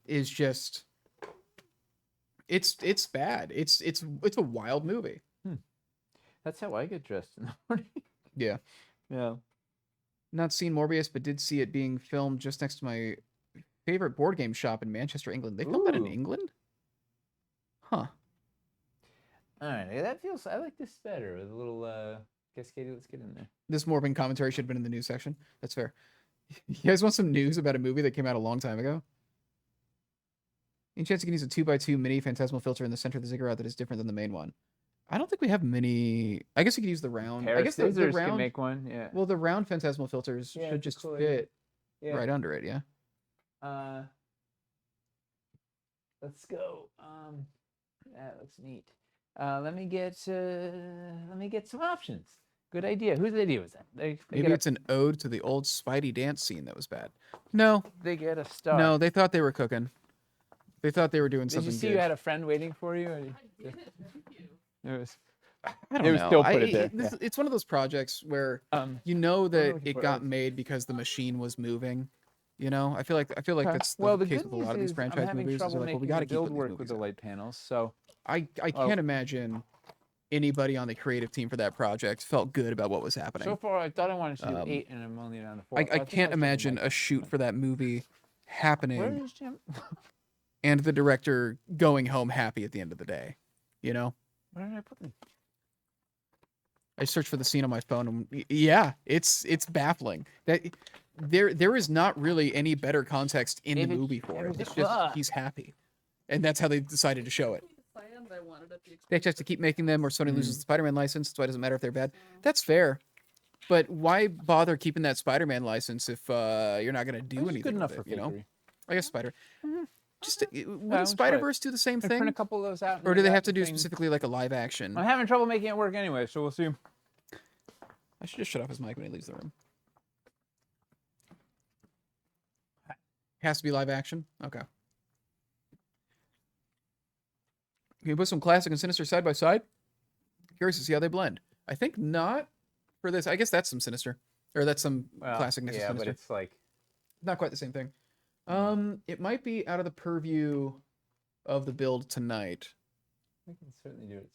Is just it's bad. It's a wild movie. That's how I get dressed in the morning. Yeah. Yeah. Not seen Morbius, but did see it being filmed just next to my favorite board game shop in Manchester, England. They filmed that in Ooh. England? Huh. All right, that feels. I like this better with a little cascade. Let's get in there. This Morbin commentary should have been in the news section. That's fair. You guys want some news about a movie that came out a long time ago? Any chance you can use a 2x2 mini phantasmal filter in the center of the ziggurat that is different than the main one? I don't think we have many. I guess you could use the round. I guess the Scissors round can make one. Yeah. Well, the round phantasmal filters Yeah, should just cool idea. fit Yeah. right under it. Yeah. Let's go. That looks neat. Let me get some options. Good idea. Whose idea was that? They Maybe get it's an ode to the old Spidey dance scene that was bad. No, they get a star. no, they thought they were cooking. They thought they were doing Did something you see good. you had a friend waiting for you? Or Thank you. it was. I don't They would know. still put it there. It's one of those projects where you what know am I that looking it for? got made because the machine was moving. You know, I feel like Okay. that's the Well, the case good with a lot of news these is franchise I'm having movies. Is trouble they're like, well, we making got the to keep build putting these work with movies the out. light panels. So I can't imagine anybody on the creative team for that project felt good about what was happening. so far, I thought I wanted to do 8, and I'm only down to 4. I So think can't should imagine make- a shoot for that movie happening Where is Jim? and the director going home happy at the end of the day. You know, Where did I put them? I searched for the scene on my phone, and yeah, it's baffling that there is not really any better context in the David- movie for it. David- It's just Ah. he's happy, and that's how they decided to show it. Plan, but I wanted at the expense. They just to keep making them, or Sony loses Mm. the Spider-Man license. That's why it doesn't matter if they're bad. That's fair, but why bother keeping that Spider-Man license if you're not gonna do It's anything good enough with for it? You know, fakery. I guess Spider. Just let's try would it. Spider-Verse do the same I print thing, a couple of those out. and or do I they got have to the do thing- specifically like a live action? I'm having trouble making it work anyway, so we'll see. I should just shut off his mic when he leaves the room. Has to be live action? Okay. Can you put some classic and Sinister side by side? Curious to see how they blend. I think not for this. I guess that's some Sinister. Or that's some classic yeah, Sinister. but it's like Not quite the same thing. It might be out of the purview of the build tonight. we can certainly do it.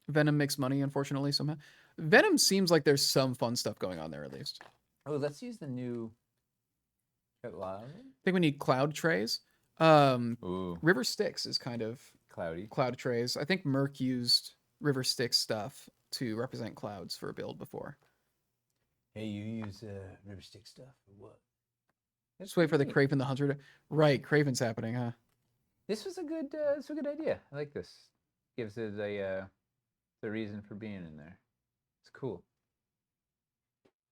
Venom makes money, unfortunately, somehow. Venom seems like there's some fun stuff going on there, at least. Oh, let's use the new. Loud. I think we need cloud trays. Ooh, River Styx is kind of cloudy. cloud trays. I think Merc used River Styx stuff to represent clouds for a build before. Hey, you use river stick stuff or what? Just wait for the Craven the Hunter to... Right, Craven's happening, huh? This was a good. This was a good idea. I like this. Gives it a the reason for being in there. It's cool.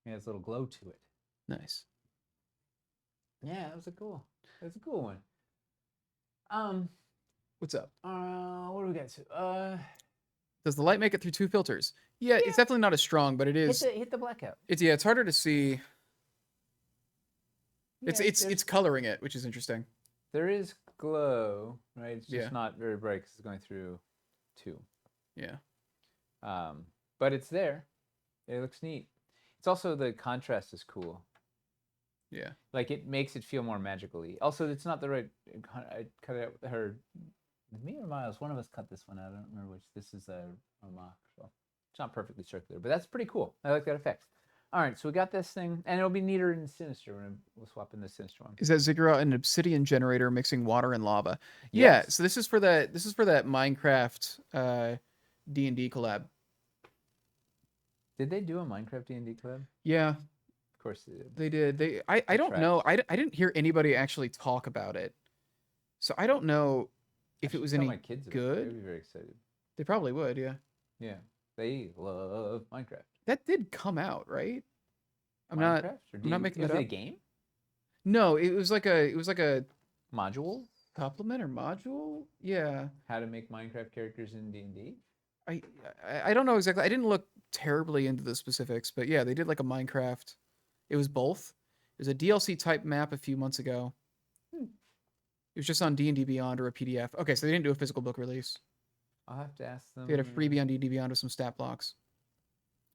It has a little glow to it. Nice. Yeah, that was a cool. That's a cool one. What's up? What do we got to? Does the light make it through 2 filters? Yeah, it's definitely not as strong, but it is... Hit the blackout. It's harder to see. Yeah, It's coloring it, which is interesting. there is glow, right? It's just Yeah. not very bright because it's going through 2. Yeah. But it's there. It looks neat. It's also the contrast is cool. Yeah. Like it makes it feel more magical-y. Also, it's not the right. I cut it out her. Me or Miles? One of us cut this one out. I don't remember which. This is a mock. So it's not perfectly circular, but that's pretty cool. I like that effect. All right, so we got this thing, and it'll be neater in Sinister when we'll swap in the Sinister one. Is that Ziggurat an obsidian generator mixing water and lava? Yeah. Yes. So this is for that. This is for that Minecraft D&D collab. Did they do a Minecraft D&D collab? Yeah, Of course they did. they did. I don't know. I didn't hear anybody actually talk about it, so I don't know if it was tell any my kids about it. good. They'd be very excited. They probably would. Yeah. Yeah, they love Minecraft. That did come out, right? I'm not making Is that it a up. game No, it was like a module? supplement or module. Yeah. How to make Minecraft characters in D&D? I don't know exactly. I didn't look terribly into the specifics, but yeah, they did like a Minecraft. It was both. It was a DLC type map a few months ago. It was just on D&D Beyond or a PDF. Okay, so they didn't do a physical book release. I'll have to ask them. They had a freebie on D&D Beyond with some stat blocks.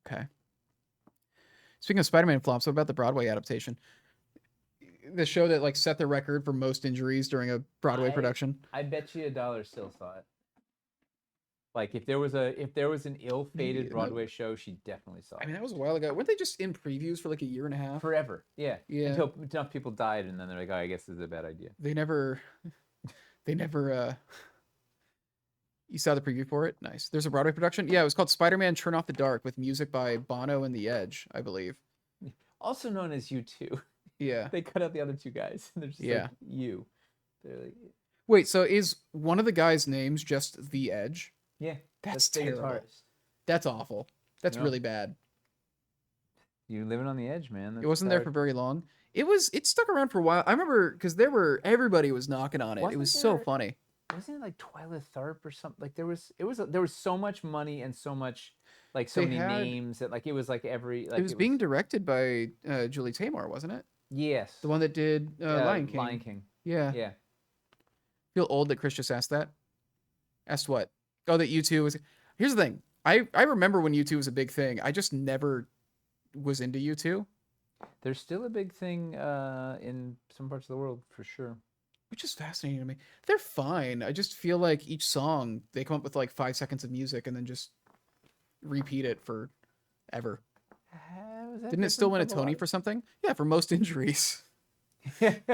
Okay. Speaking of Spider-Man flops, what about the Broadway adaptation? The show that like set the record for most injuries during a Broadway production. I bet you $1 still saw it. Like if there was an ill-fated Yeah, Broadway show, she definitely saw it. I mean, that was a while ago. Weren't they just in previews for like a year and a half? Forever. Yeah. Yeah. Until enough people died, and then they're like, "Oh, I guess this is a bad idea." They never. You saw the preview for it? Nice. There's a Broadway production. Yeah, it was called Spider-Man: Turn Off the Dark with music by Bono and The Edge, I believe. Also known as U2. Yeah. They cut out the other two guys, and they're just Yeah. like you. They're like, Wait, so is one of the guys' names just The Edge? yeah, That's the terrible. guitarist. That's awful. That's Yeah. really bad. You're living on the edge, man. It wasn't there for very long. It stuck around for a while. I remember because everybody was knocking on it. It Wasn't was so there- funny. Wasn't it like Twyla Tharp or something? Like there was so much money and so much like so They many had- names that like it was like every like It was being directed by Julie Taymor, wasn't it? yes, The one that did Lion King. Lion King. Yeah. Yeah. Feel old that Chris just asked that. Asked what? Oh, that U2 was. Here's the thing. I remember when U2 was a big thing. I just never was into U2, There's still a big thing in some parts of the world for sure. which is fascinating to me. They're fine. I just feel like each song they come up with like 5 seconds of music and then just repeat it forever. Didn't it still win a Tony for something? Yeah, for most injuries.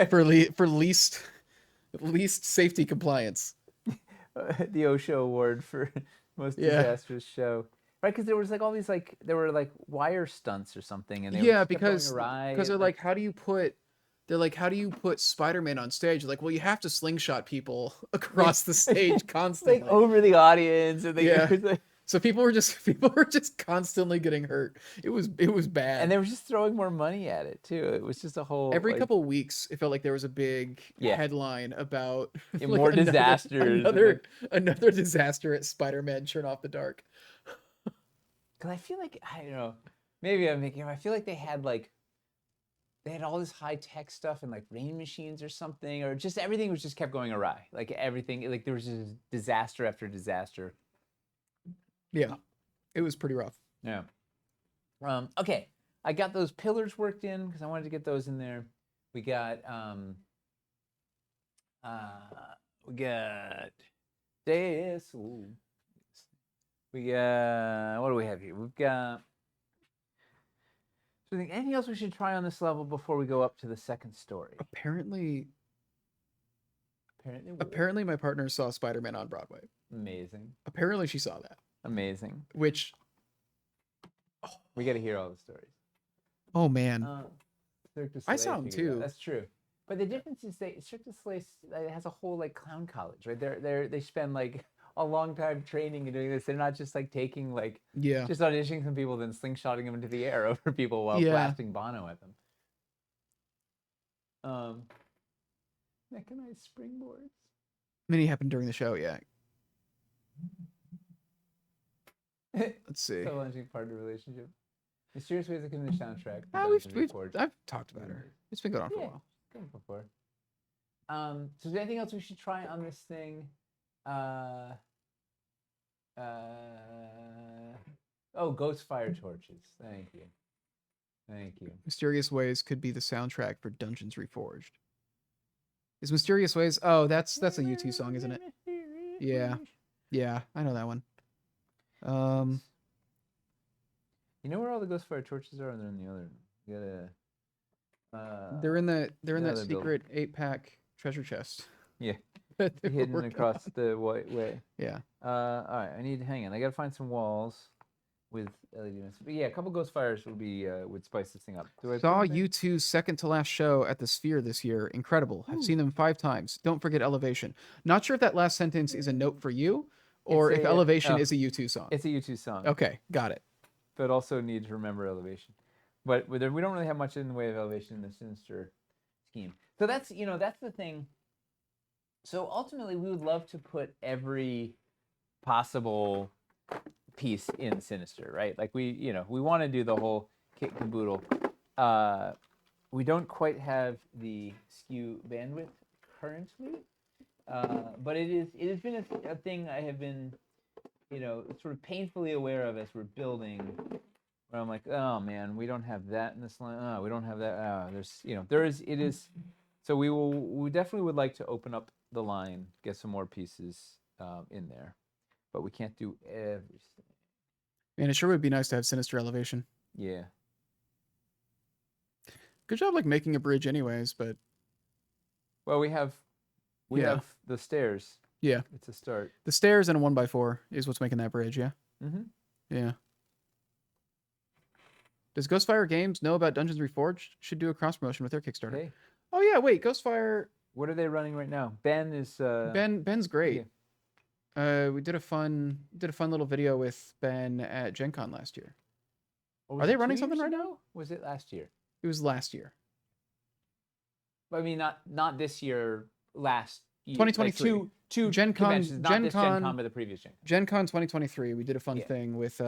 for least safety compliance. the Osho Award for most Yeah. disastrous show? Right, because there was like all these like there were like wire stunts or something, and they Yeah, just kept going because awry, they're and, like, how do you put Spider-Man on stage? Like, well, you have to slingshot people across the stage constantly. like over the audience, and they Yeah. it was, like, So people were just constantly getting hurt. It was bad. and they were just throwing more money at it too. It was just a whole Every like, couple weeks, it felt like there was a big Yeah. headline about Yeah, more disasters and, Another disaster at Spider-Man: Turn Off the Dark. Because I feel like I don't know, maybe I'm making. I feel like they had all this high tech stuff and like rain machines or something, or just everything was just kept going awry. Like everything, like there was just disaster after disaster. Yeah, it was pretty rough. Yeah. Okay, I got those pillars worked in because I wanted to get those in there. We got this. Ooh. We got what do we have here? We've got. So, anything else we should try on this level before we go up to the second story? Apparently, Apparently, my partner saw Spider-Man on Broadway. amazing, Apparently, she saw that. amazing. Which, We got to hear all the stories. oh man, Cirque du I Soleil saw 'em figured it out. too. That's true. But the difference is Cirque du Soleil has a whole like clown college, right? They spend like a long time training and doing this. They're not just like taking like yeah. just auditioning some people then slingshotting them into the air over people while Yeah. blasting Bono at them. Mechanized springboards. Many happened during the show. Yeah. Let's see. So launching part of the relationship. Mysterious ways of the soundtrack. I've talked about her. It's been going on for a Yeah. while. Come before. So is there anything else we should try on this thing? Oh, ghost fire torches. Thank you. Thank you. Mysterious Ways could be the soundtrack for Dungeons Reforged. Is Mysterious Ways? Oh, that's a U2 song, isn't it? Yeah. Yeah, I know that one. You know where all the Ghostfire torches are? They're in the other. You gotta. They're in that other secret 8-pack treasure chest. Yeah. that they were Hidden working across on. the white way. Yeah. All right. Hang on. I gotta find some walls with LED ones. But yeah, a couple Ghostfires would spice this thing up. Do I put Saw anything? U2's second to last show at the Sphere this year. Incredible. I've seen them 5 times. Don't forget Elevation. Not sure if that last sentence is a note for you or It's if a, Elevation oh, is a U2 song. It's a U2 song. Okay, got it. But also need to remember Elevation. But we don't really have much in the way of Elevation in the Sinister scheme. So that's the thing. So ultimately, we would love to put every possible piece in Sinister, right? Like we want to do the whole kit caboodle. We don't quite have the SKU bandwidth currently, but it has been a thing I have been, sort of painfully aware of as we're building. Where I'm like, oh man, we don't have that in this line. Oh, we don't have that. It is. So we definitely would like to open up the line, get some more pieces in there, but we can't do everything. Man, it sure would be nice to have Sinister Elevation. Yeah. Good job, like making a bridge, anyways. But Well, we have the stairs. yeah, It's a start. the stairs and a 1x4 is what's making that bridge. Yeah, Mm-hmm. yeah. Does Ghostfire Games know about Dungeons Reforged? Should do a cross promotion with their Kickstarter. Okay. Oh yeah, wait, Ghostfire. What are they running right now? Ben is. Ben's great. We did a fun little video with Ben at Gen Con last year. Oh, Are they running something right now? Was it last year? It was last year. I mean, not this year. Last year. 2023. Like two Gen Con- conventions, not Gen this Con- Gen Con, but the previous Gen Con. Gen Con 2023. We did a fun Yeah. thing with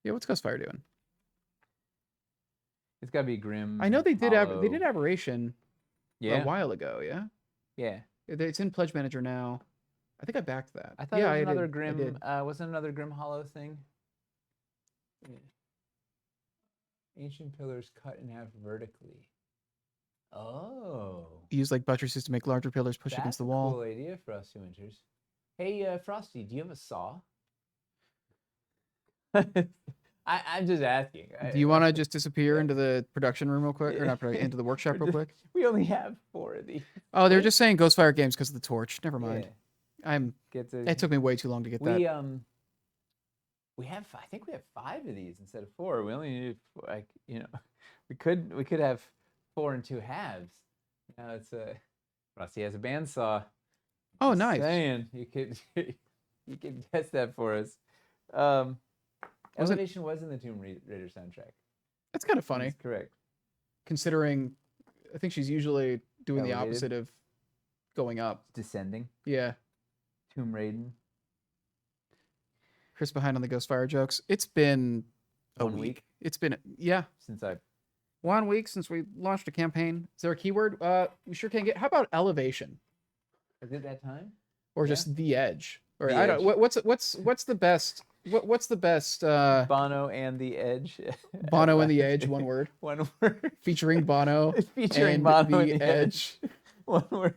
yeah, what's Ghostfire doing? It's got to be Grim. I know they did Hollow. Aberration Yeah. a while ago, yeah? Yeah. It's in Pledge Manager now. I think I backed that. I thought yeah, it was I another did. Grim. I did. Wasn't another Grim Hollow thing? Yeah. Ancient pillars cut in half vertically. Oh. Use like buttresses to make larger pillars push against the wall. That's a cool idea, Frosty Winters. Hey, Frosty, do you have a saw? I'm just asking. Do you want to just disappear into the production room real quick? Or not into the workshop real quick? We only have 4 of these. Oh, they're just saying Ghostfire Games because of the torch. Never mind. Yeah. It took me way too long to get that. We have, I think we have 5 of these instead of 4. We only need, like, we could have 4 and 2 halves. Now it's Frosty has a bandsaw. Oh, Just nice. saying, you could test that for us. Elevation was in the Tomb Raider soundtrack. That's kind of funny. That's correct. Considering, I think she's usually doing the Elevated. opposite of going up. Descending. Yeah. Tomb Raiden. Chris behind on the Ghostfire jokes. It's been a 1 week It's been, yeah. since I 1 week since we launched a campaign. Is there a keyword? We sure can get. How about elevation? is it that time? Or Yeah. just the edge? Or The I don't. Edge. What's the best? What's the best? Bono and the Edge. Bono and the Edge. One word. One word. Featuring Bono. Featuring and Bono the and the Edge. One word.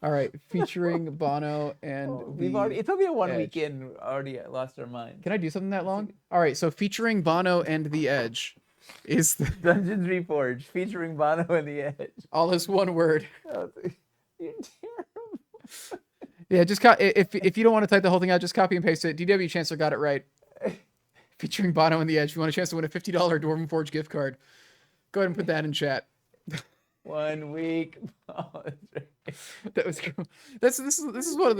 All right. Featuring Bono and We've the already. It's only a 1 Edge. week in. Already lost our mind. Can I do something that long? All right. So featuring Bono and the Edge is Dungeons Reforged featuring Bono and the Edge. all is one word. Oh, you're terrible. Yeah, just if you don't want to type the whole thing out, just copy and paste it. DW Chancellor got it right. Featuring Bono and the Edge. If you want a chance to win a $50 Dwarven Forge gift card, go ahead and put that in chat. 1 week. Oh, that's right. That was cool. This is one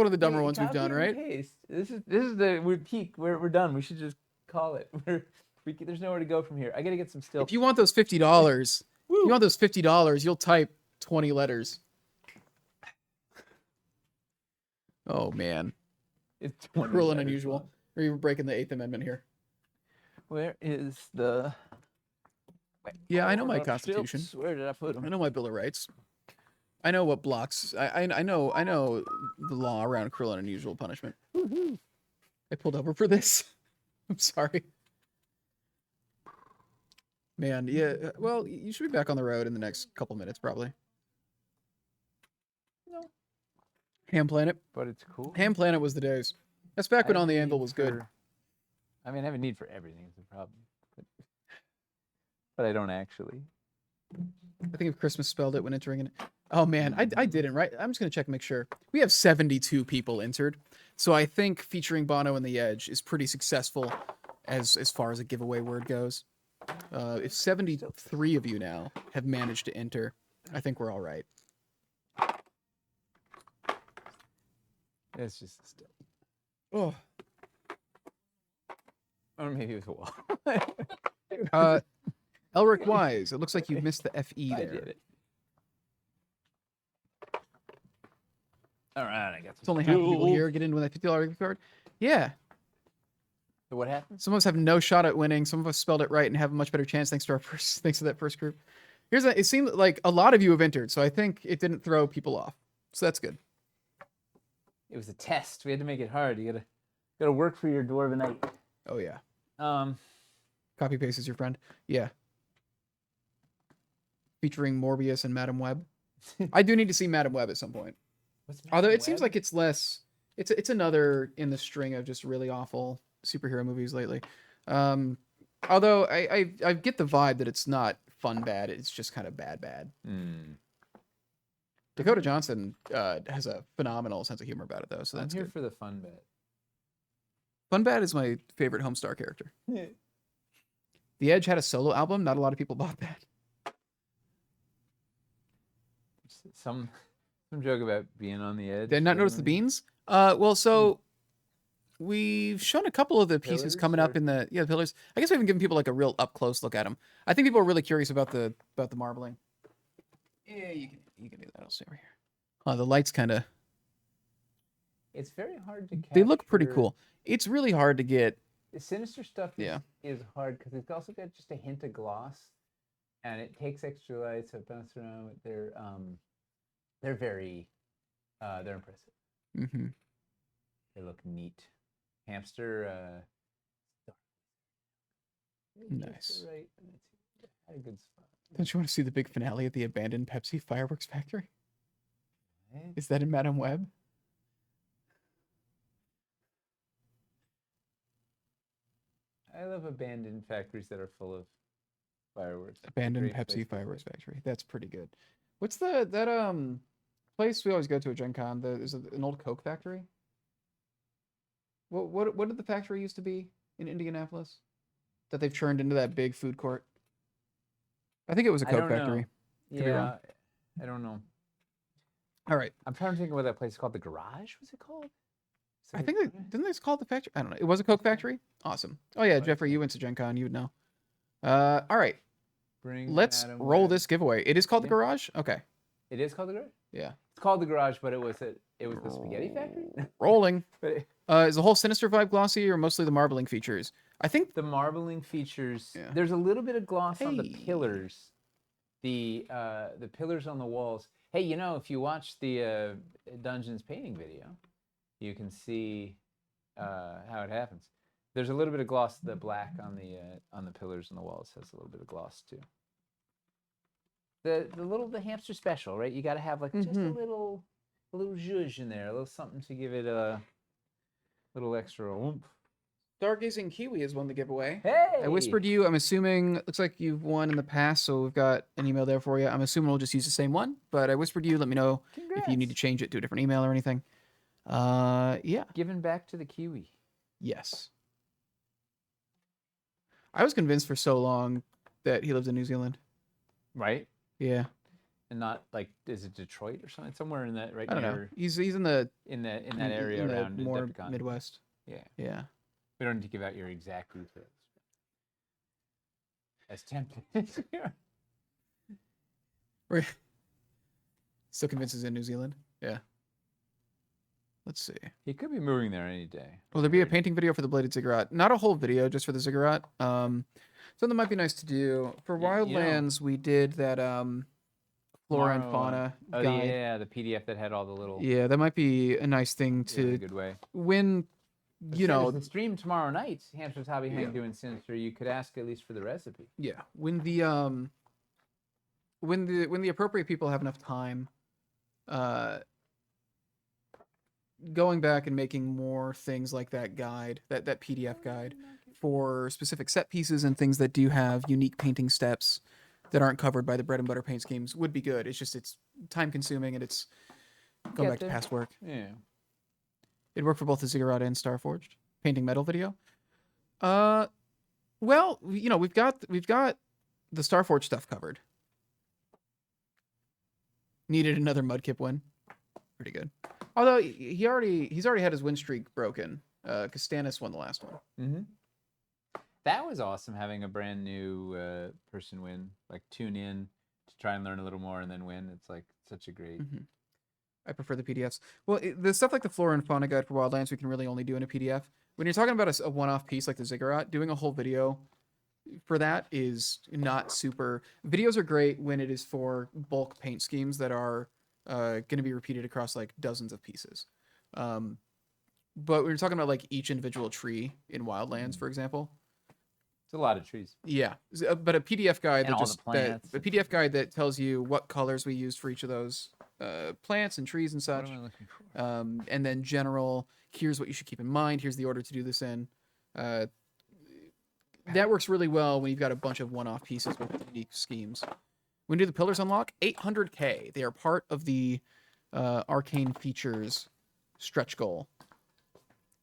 of the dumber ones we've Copy done, and right? paste. This is the peak. We're done. We should just call it. There's nowhere to go from here. I gotta get some still. If you want those $50, you'll type 20 letters. Oh man, It's 20 cruel and letters unusual. long. Or you're breaking the 8th Amendment here. Where is the? Yeah, I know my Hold up, Constitution. stilts. Where did I put them? I know my Bill of Rights. I know what blocks. I know the law around cruel and unusual punishment. I pulled over for this. I'm sorry. Man, yeah. Well, you should be back on the road in the next couple minutes, probably. No, Ham Planet. but it's cool. Ham Planet was the days. That's back when I On the have a Anvil need was good. for- I mean, I have a need for everything. Is the problem, but I don't actually. I think if Christmas spelled it when entering it. Oh man, I didn't, right? I'm just gonna check and make sure. We have 72 people entered. So I think featuring Bono and the Edge is pretty successful as far as a giveaway word goes. If 73 of you now have managed to enter, I think we're all right. It's just still, Oh. or maybe it was a wall. Elric Wise, it looks like you missed the FE I there. did it. All right, I got It's only half the people here get in with that $50 gift card. Yeah. So what happened? Some of us have no shot at winning. Some of us spelled it right and have a much better chance thanks to that first group. It seemed like a lot of you have entered, so I think it didn't throw people off. So that's good. It was a test. We had to make it hard. You gotta work for your dwarven night. Oh yeah. Copy Paste is your friend. Yeah. Featuring Morbius and Madam Web. I do need to see Madam Web at some point. Although it seems like it's less. It's another in the string of just really awful superhero movies lately. Although I get the vibe that it's not fun bad. It's just kind of bad. Dakota Johnson has a phenomenal sense of humor about it though, so that's I'm here good. for the fun bit. Fun Bad is my favorite Homestar character. The Edge had a solo album. Not a lot of people bought that. Some joke about being on the edge. Did I not notice the beans? Well, so we've shown a couple of the pieces Pillars, coming up or- in the pillars. I guess we haven't given people like a real up close look at them. I think people are really curious about the marbling. Yeah, you can do that. I'll stay over here. The lights kind of. It's very hard to. They look pretty capture- cool. It's really hard to get. The Sinister stuff Yeah. is hard because it's also got just a hint of gloss, and it takes extra light, so it bounces around. They're very, they're impressive. Mm-hmm. They look neat. Hamster, Nice. Right. Had a good spot. Don't you want to see the big finale of the abandoned Pepsi fireworks factory? Right? Is that in Madam Web? I love abandoned factories that are full of fireworks. It's a Abandoned great place Pepsi to live. fireworks factory. That's pretty good. What's that place we always go to at Gen Con? Is it an old Coke factory? What did the factory used to be in Indianapolis that they've churned into that big food court? I think it was a I Coke don't know. factory. Could be wrong. I don't know. All right. I'm trying to think of what that place is called. The Garage? Was it called? Is it I the think Garage? didn't they call it the factory? I don't know. It was a Coke factory? Awesome. Oh yeah, What? Jeffrey, you went to Gen Con, you would know. All right. Bring Let's Madam roll Web. this giveaway. It is called the Yeah. Garage? Okay. It is called the Garage. Yeah. It's called the Garage, but it was the spaghetti factory. Rolling. But Is the whole Sinister vibe glossy or mostly the marbling features? I think the marbling features. Yeah. There's a little bit of gloss on the Hey. pillars. The pillars on the walls. Hey, if you watch the Dungeons painting video, you can see how it happens. There's a little bit of gloss. The black on the pillars and the walls has a little bit of gloss too. The hamster special, right? You got to have like just a Mhm. little zhuzh in there, a little something to give it a little extra oomph. Stargazing Kiwi is one the giveaway. Hey! I whispered you. I'm assuming. Looks like you've won in the past, so we've got an email there for you. I'm assuming we'll just use the same one, but I whispered you. Let me know if you need to Congrats. change it to a different email or anything. Yeah. Giving back to the Kiwi. Yes. I was convinced for so long that he lives in New Zealand. Right? Yeah. And not like, is it Detroit or something? Somewhere in that, right I don't know. near, He's in the in that area in the around more Decepticon. Midwest. Yeah. Yeah. We don't need to give out your exact details. As tempted. Right. Still convinced he's in New Zealand. Yeah. Let's see. He could be moving there any day. Will there be a Weird. painting video for the bladed ziggurat? Not a whole video, just for the ziggurat. Something might be nice to do. For You know- Wildlands, we did that flora and Tomorrow, fauna Oh, guide. the PDF that had all the little. Yeah, that might be a nice thing in a to good way. win you know, the stream tomorrow night, Hamster's Hobby Hank Yeah. doing Sinister, you could ask at least for the recipe. yeah, when the appropriate people have enough time, going back and making more things like that guide, that PDF guide for specific set pieces and things that do have unique painting steps that aren't covered by the bread and butter paint schemes would be good. It's just it's time consuming and it's going Get back to there. past work. Yeah. It worked for both the Ziggurat and Starforged painting metal video. Well, you know, we've got the Starforged stuff covered. Needed another Mudkip win. Pretty good. Although he's already had his win streak broken. Because Stannis won the last one. Mm-hmm. That was awesome having a brand new person win. Like tune in to try and learn a little more and then win. It's like such a great. Mm-hmm. I prefer the PDFs. Well, the stuff like the Flora and Fauna Guide for Wildlands we can really only do in a PDF. When you're talking about a one-off piece like the Ziggurat, doing a whole video for that is not super. Videos are great when it is for bulk paint schemes that are going to be repeated across like dozens of pieces. But when you're talking about like each individual tree in Wildlands, for example, It's a lot of trees. yeah, but a PDF guide And that all just the plants. a PDF guide that tells you what colors we used for each of those plants and trees and What such, am I looking for? and then general. Here's what you should keep in mind. Here's the order to do this in. That works really well when you've got a bunch of one-off pieces with unique schemes. When you do the pillars unlock, 800K. They are part of the arcane features stretch goal,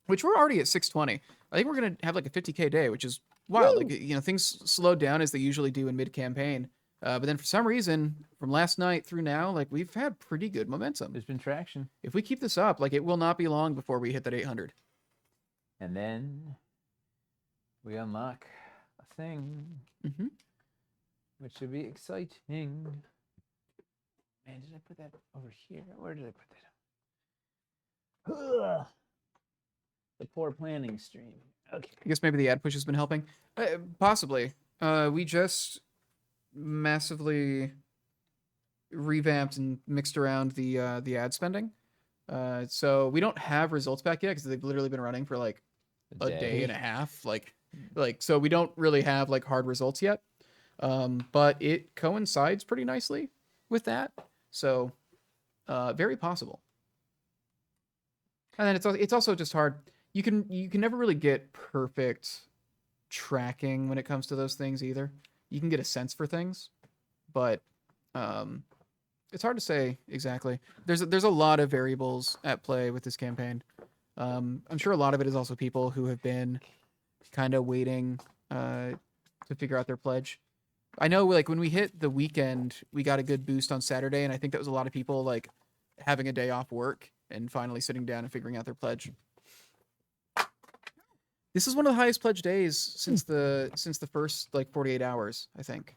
which we're already at 620. I think we're gonna have like a 50K day, which is wild. Woo! Like, you know, things slowed down as they usually do in mid-campaign, but then for some reason, from last night through now, like we've had pretty good momentum. There's been traction. If we keep this up, like it will not be long before we hit that 800. And then we unlock a thing, Mm-hmm. which should be exciting. Man, did I put that over here? Where did I put that? Ugh. The poor planning stream. Okay. I guess maybe the ad push has been helping. Possibly. We just massively revamped and mixed around the ad spending. So we don't have results back yet because they've literally been running for like a day and a half. Like so we don't really have like hard results yet. But it coincides pretty nicely with that. So very possible. And then it's also just hard. You can never really get perfect tracking when it comes to those things either. You can get a sense for things, but it's hard to say exactly. There's a lot of variables at play with this campaign. I'm sure a lot of it is also people who have been kind of waiting to figure out their pledge. I know like when we hit the weekend, we got a good boost on Saturday, and I think that was a lot of people like having a day off work and finally sitting down and figuring out their pledge. This is one of the highest pledge days since the first like 48 hours, I think.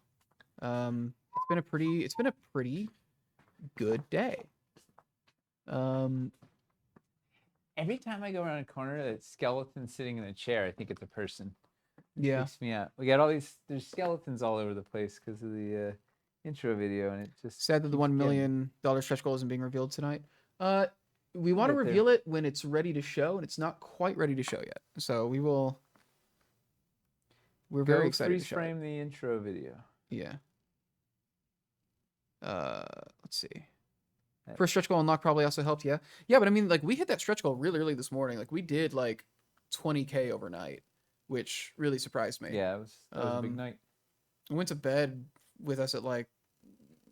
It's been a pretty good day. Every time I go around a corner, a skeleton sitting in a chair, I think it's a person. Yeah. Freaks me out. We got all these. There's skeletons all over the place because of the intro video, and it just Sad that the keeps $1 getting- million stretch goal isn't being revealed tonight. We want to Get there. reveal it when it's ready to show, and it's not quite ready to show yet. So we will. We're very Go excited to freeze show it. frame the intro video. Yeah. Let's see. That- First stretch goal unlock probably also helped. Yeah. Yeah, but I mean, like we hit that stretch goal really early this morning. Like we did like 20K overnight, which really surprised me. Yeah, that was a big Um, night. I went to bed with us at like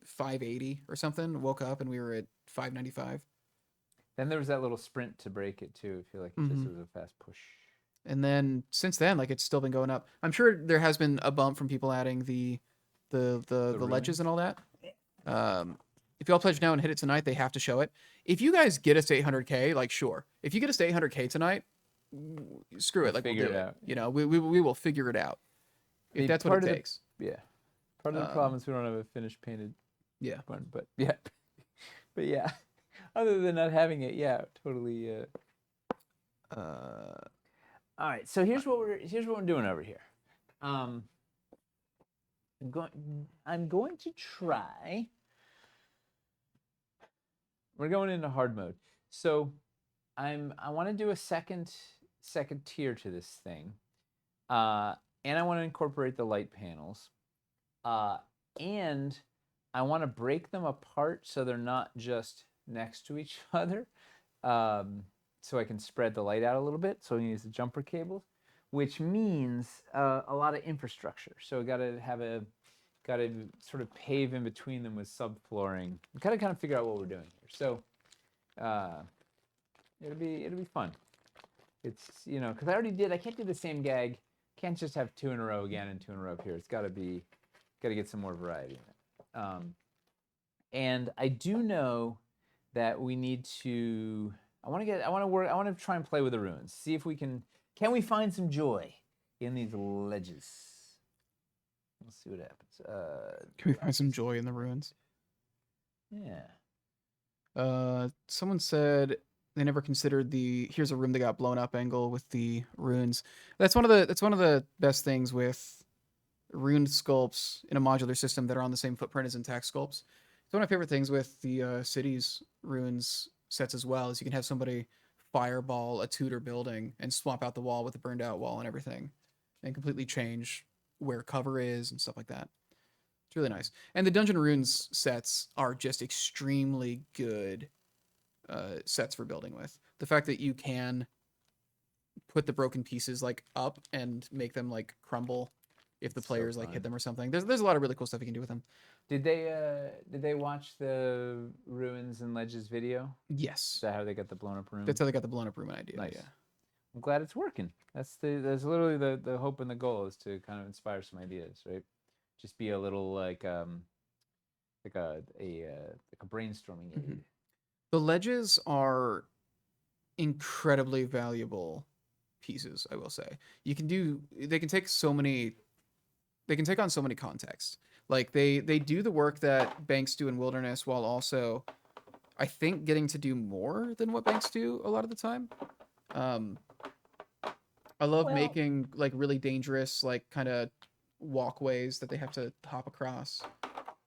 580 or something. Woke up and we were at 595. Then there was that little sprint to break it too. I feel like it just Mhm. was a fast push. And then since then, like it's still been going up. I'm sure there has been a bump from people adding the ledges and all that. If y'all pledge now and hit it tonight, they have to show it. If you guys get us to 800K, like sure. If you get us to 800K tonight, screw it. Like we'll figure do it it. out. You know, we will figure it out. mean, If that's what part it of the- takes. Yeah. Part of the Um, problem is we don't have a finished painted Yeah. one, but yeah. But yeah. Other than not having it, yeah, totally. All right, so here's what we're doing over here. I'm going to try. We're going into hard mode. So I want to do a second second tier to this thing, and I want to incorporate the light panels, and I want to break them apart so they're not just next to each other, so I can spread the light out a little bit. So we use the jumper cables, which means a lot of infrastructure. So we got to sort of pave in between them with subflooring. We got to kind of figure out what we're doing here. So it'll be fun. It's because I can't do the same gag. Can't just have 2 in a row again and 2 in a row up here. It's got to get some more variety in it. And I do know that we need to. I want to try and play with the ruins. See if we can we find some joy in these ledges. We'll see what happens. Can we find some joy in the ruins? Yeah. Someone said they never considered the here's a room that got blown up angle with the ruins. That's one of the best things with rune sculpts in a modular system that are on the same footprint as intact sculpts. It's one of my favorite things with the cities ruins sets as well is you can have somebody fireball a Tudor building and swap out the wall with a burned out wall and everything and completely change where cover is and stuff like that. It's really nice. And the Dungeon Runes sets are just extremely good sets for building with. The fact that you can put the broken pieces like up and make them like crumble if the players like hit them or something. There's a lot of really cool stuff you can do with them. Did they watch the Ruins and Ledges video? Yes. Is that how they got the blown up room? That's how they got the blown up room idea. Nice. Yeah. I'm glad it's working. That's literally the hope and the goal is to kind of inspire some ideas, right? Just be a little like a brainstorming aid. Mm-hmm. The ledges are incredibly valuable pieces, I will say. They can take on so many contexts. Like they do the work that banks do in Wilderness while also I think getting to do more than what banks do a lot of the time. I love making like really dangerous like kind of walkways that they have to hop across.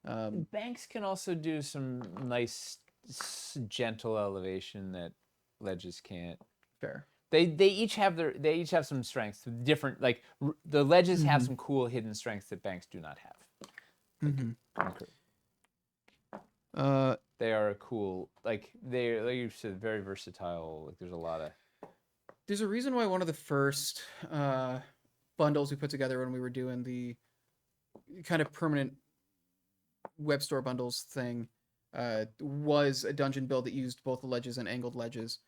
Banks can also do some nice gentle elevation that ledges can't. Fair. They each have some strengths. Different like the ledges have some cool hidden strengths that banks do not have. They are cool. Like they're like you said, very versatile. Like there's a lot of. There's a reason why one of the first bundles we put together when we were doing the kind of permanent web store bundles thing was a dungeon build that used both the ledges and angled ledges,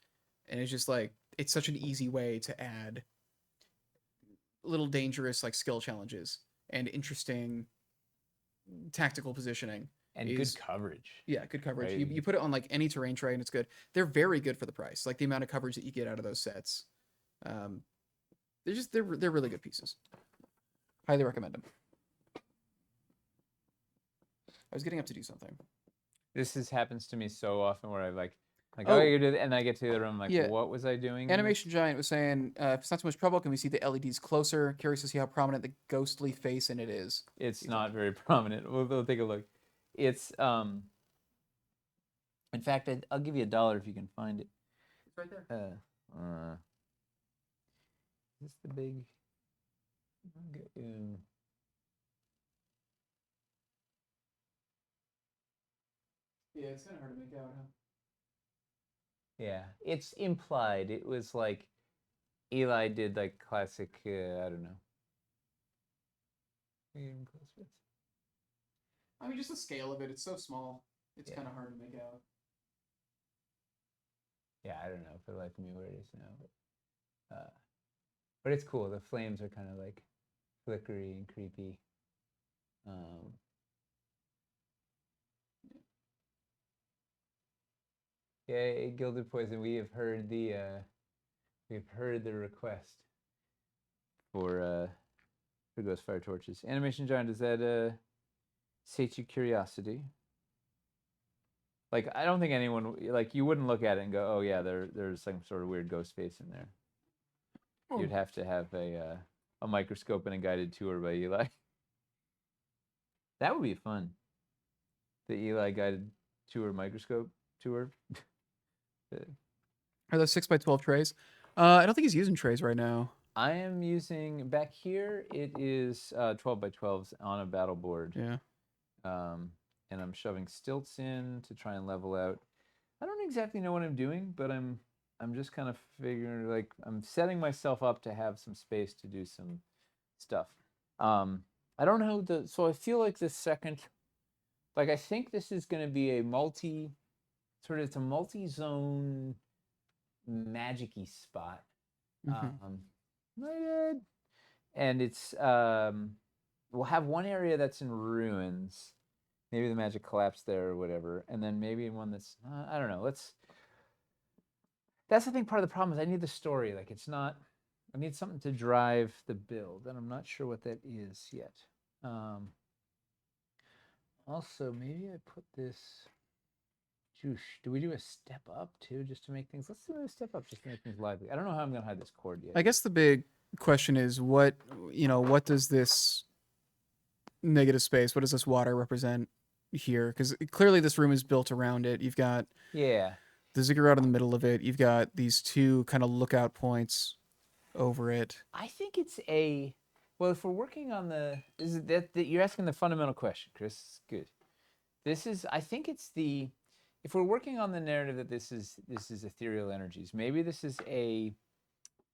and it's just like it's such an easy way to add little dangerous like skill challenges and interesting tactical positioning and good coverage. Yeah, good coverage. Right. You put it on like any terrain tray and it's good. They're very good for the price. Like the amount of coverage that you get out of those sets. They're really good pieces. Highly recommend them. I was getting up to do something. This happens to me so often where I oh, you do, and I get to the room like, yeah. What was I doing? Animation Giant was saying, if it's not too much trouble, can we see the LEDs closer? Curious to see how prominent the ghostly face in it is. It's not very prominent. We'll take a look. It's in fact, I'll give you $1 if you can find it. It's right there. Is this the big? Yeah, it's kind of hard to make out, huh? Yeah, it's implied. It was like Eli did like classic. I don't know. I mean, just the scale of it. It's so small. It's kind of hard to make out. Yeah, I don't know for the life of me where it is now, but it's cool. The flames are kind of like flickery and creepy. Yeah, Gilded Poison. We have heard the request for Ghost Fire Torches. Animation Giant, does that sate your curiosity? Like, I don't think anyone like you wouldn't look at it and go, "Oh yeah, there's some sort of weird ghost face in there." Oh. You'd have to have a microscope and a guided tour by Eli. That would be fun. The Eli guided tour microscope tour. Are those 6x12 trays? I don't think he's using trays right now. I am using back here. It is 12 by 12s on a battle board. Yeah. And I'm shoving stilts in to try and level out. I don't exactly know what I'm doing, but I'm just kind of figuring, like, I'm setting myself up to have some space to do some stuff. I don't know so I feel like this second, like, I think this is going to be a it's a multi-zone magic-y spot. My bad. And it's we'll have one area that's in ruins. Maybe the magic collapsed there or whatever, and then maybe one that's I don't know. That's the thing. Part of the problem is I need the story. Like, it's not. I need something to drive the build, and I'm not sure what that is yet. Also, maybe I put this. Do we do a step up too, just to make things? Let's do a step up, just to make things lively. I don't know how I'm gonna hide this cord yet. I guess the big question is what does this negative space, what does this water represent here? Because clearly this room is built around it. You've got the ziggurat in the middle of it. You've got these two kind of lookout points over it. I think it's well, if we're working on you're asking the fundamental question, Chris. Good. I think it's if we're working on the narrative that this is ethereal energies, maybe this is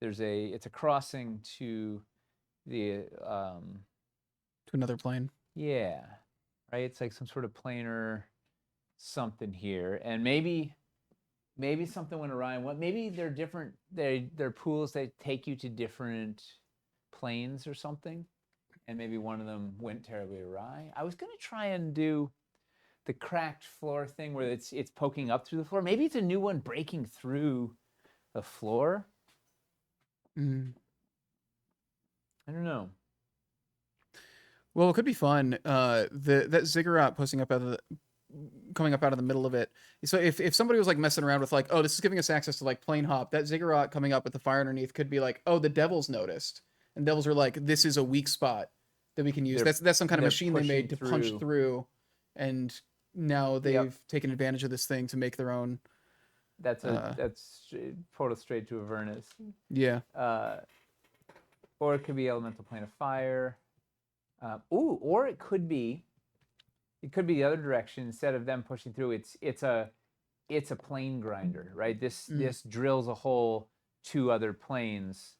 it's a crossing to the to another plane. Yeah. Right? It's like some sort of planar something here. And maybe something went awry. Maybe they're different. They're pools that take you to different planes or something. And maybe one of them went terribly awry. I was gonna try and do the cracked floor thing where it's poking up through the floor. Maybe it's a new one breaking through the floor. I don't know. Well, it could be fun. That ziggurat coming up out of the middle of it. So if somebody was like messing around with like, oh, this is giving us access to like plane hop, that ziggurat coming up with the fire underneath could be like, oh, the devils noticed, and devils are like, this is a weak spot that we can use. That's some kind of machine they made to punch through, and now they've taken advantage of this thing to make their own. That's portal straight to Avernus. Yeah. Or it could be elemental plane of fire. Or it could be the other direction. Instead of them pushing through, it's a plane grinder, right? This drills a hole to other planes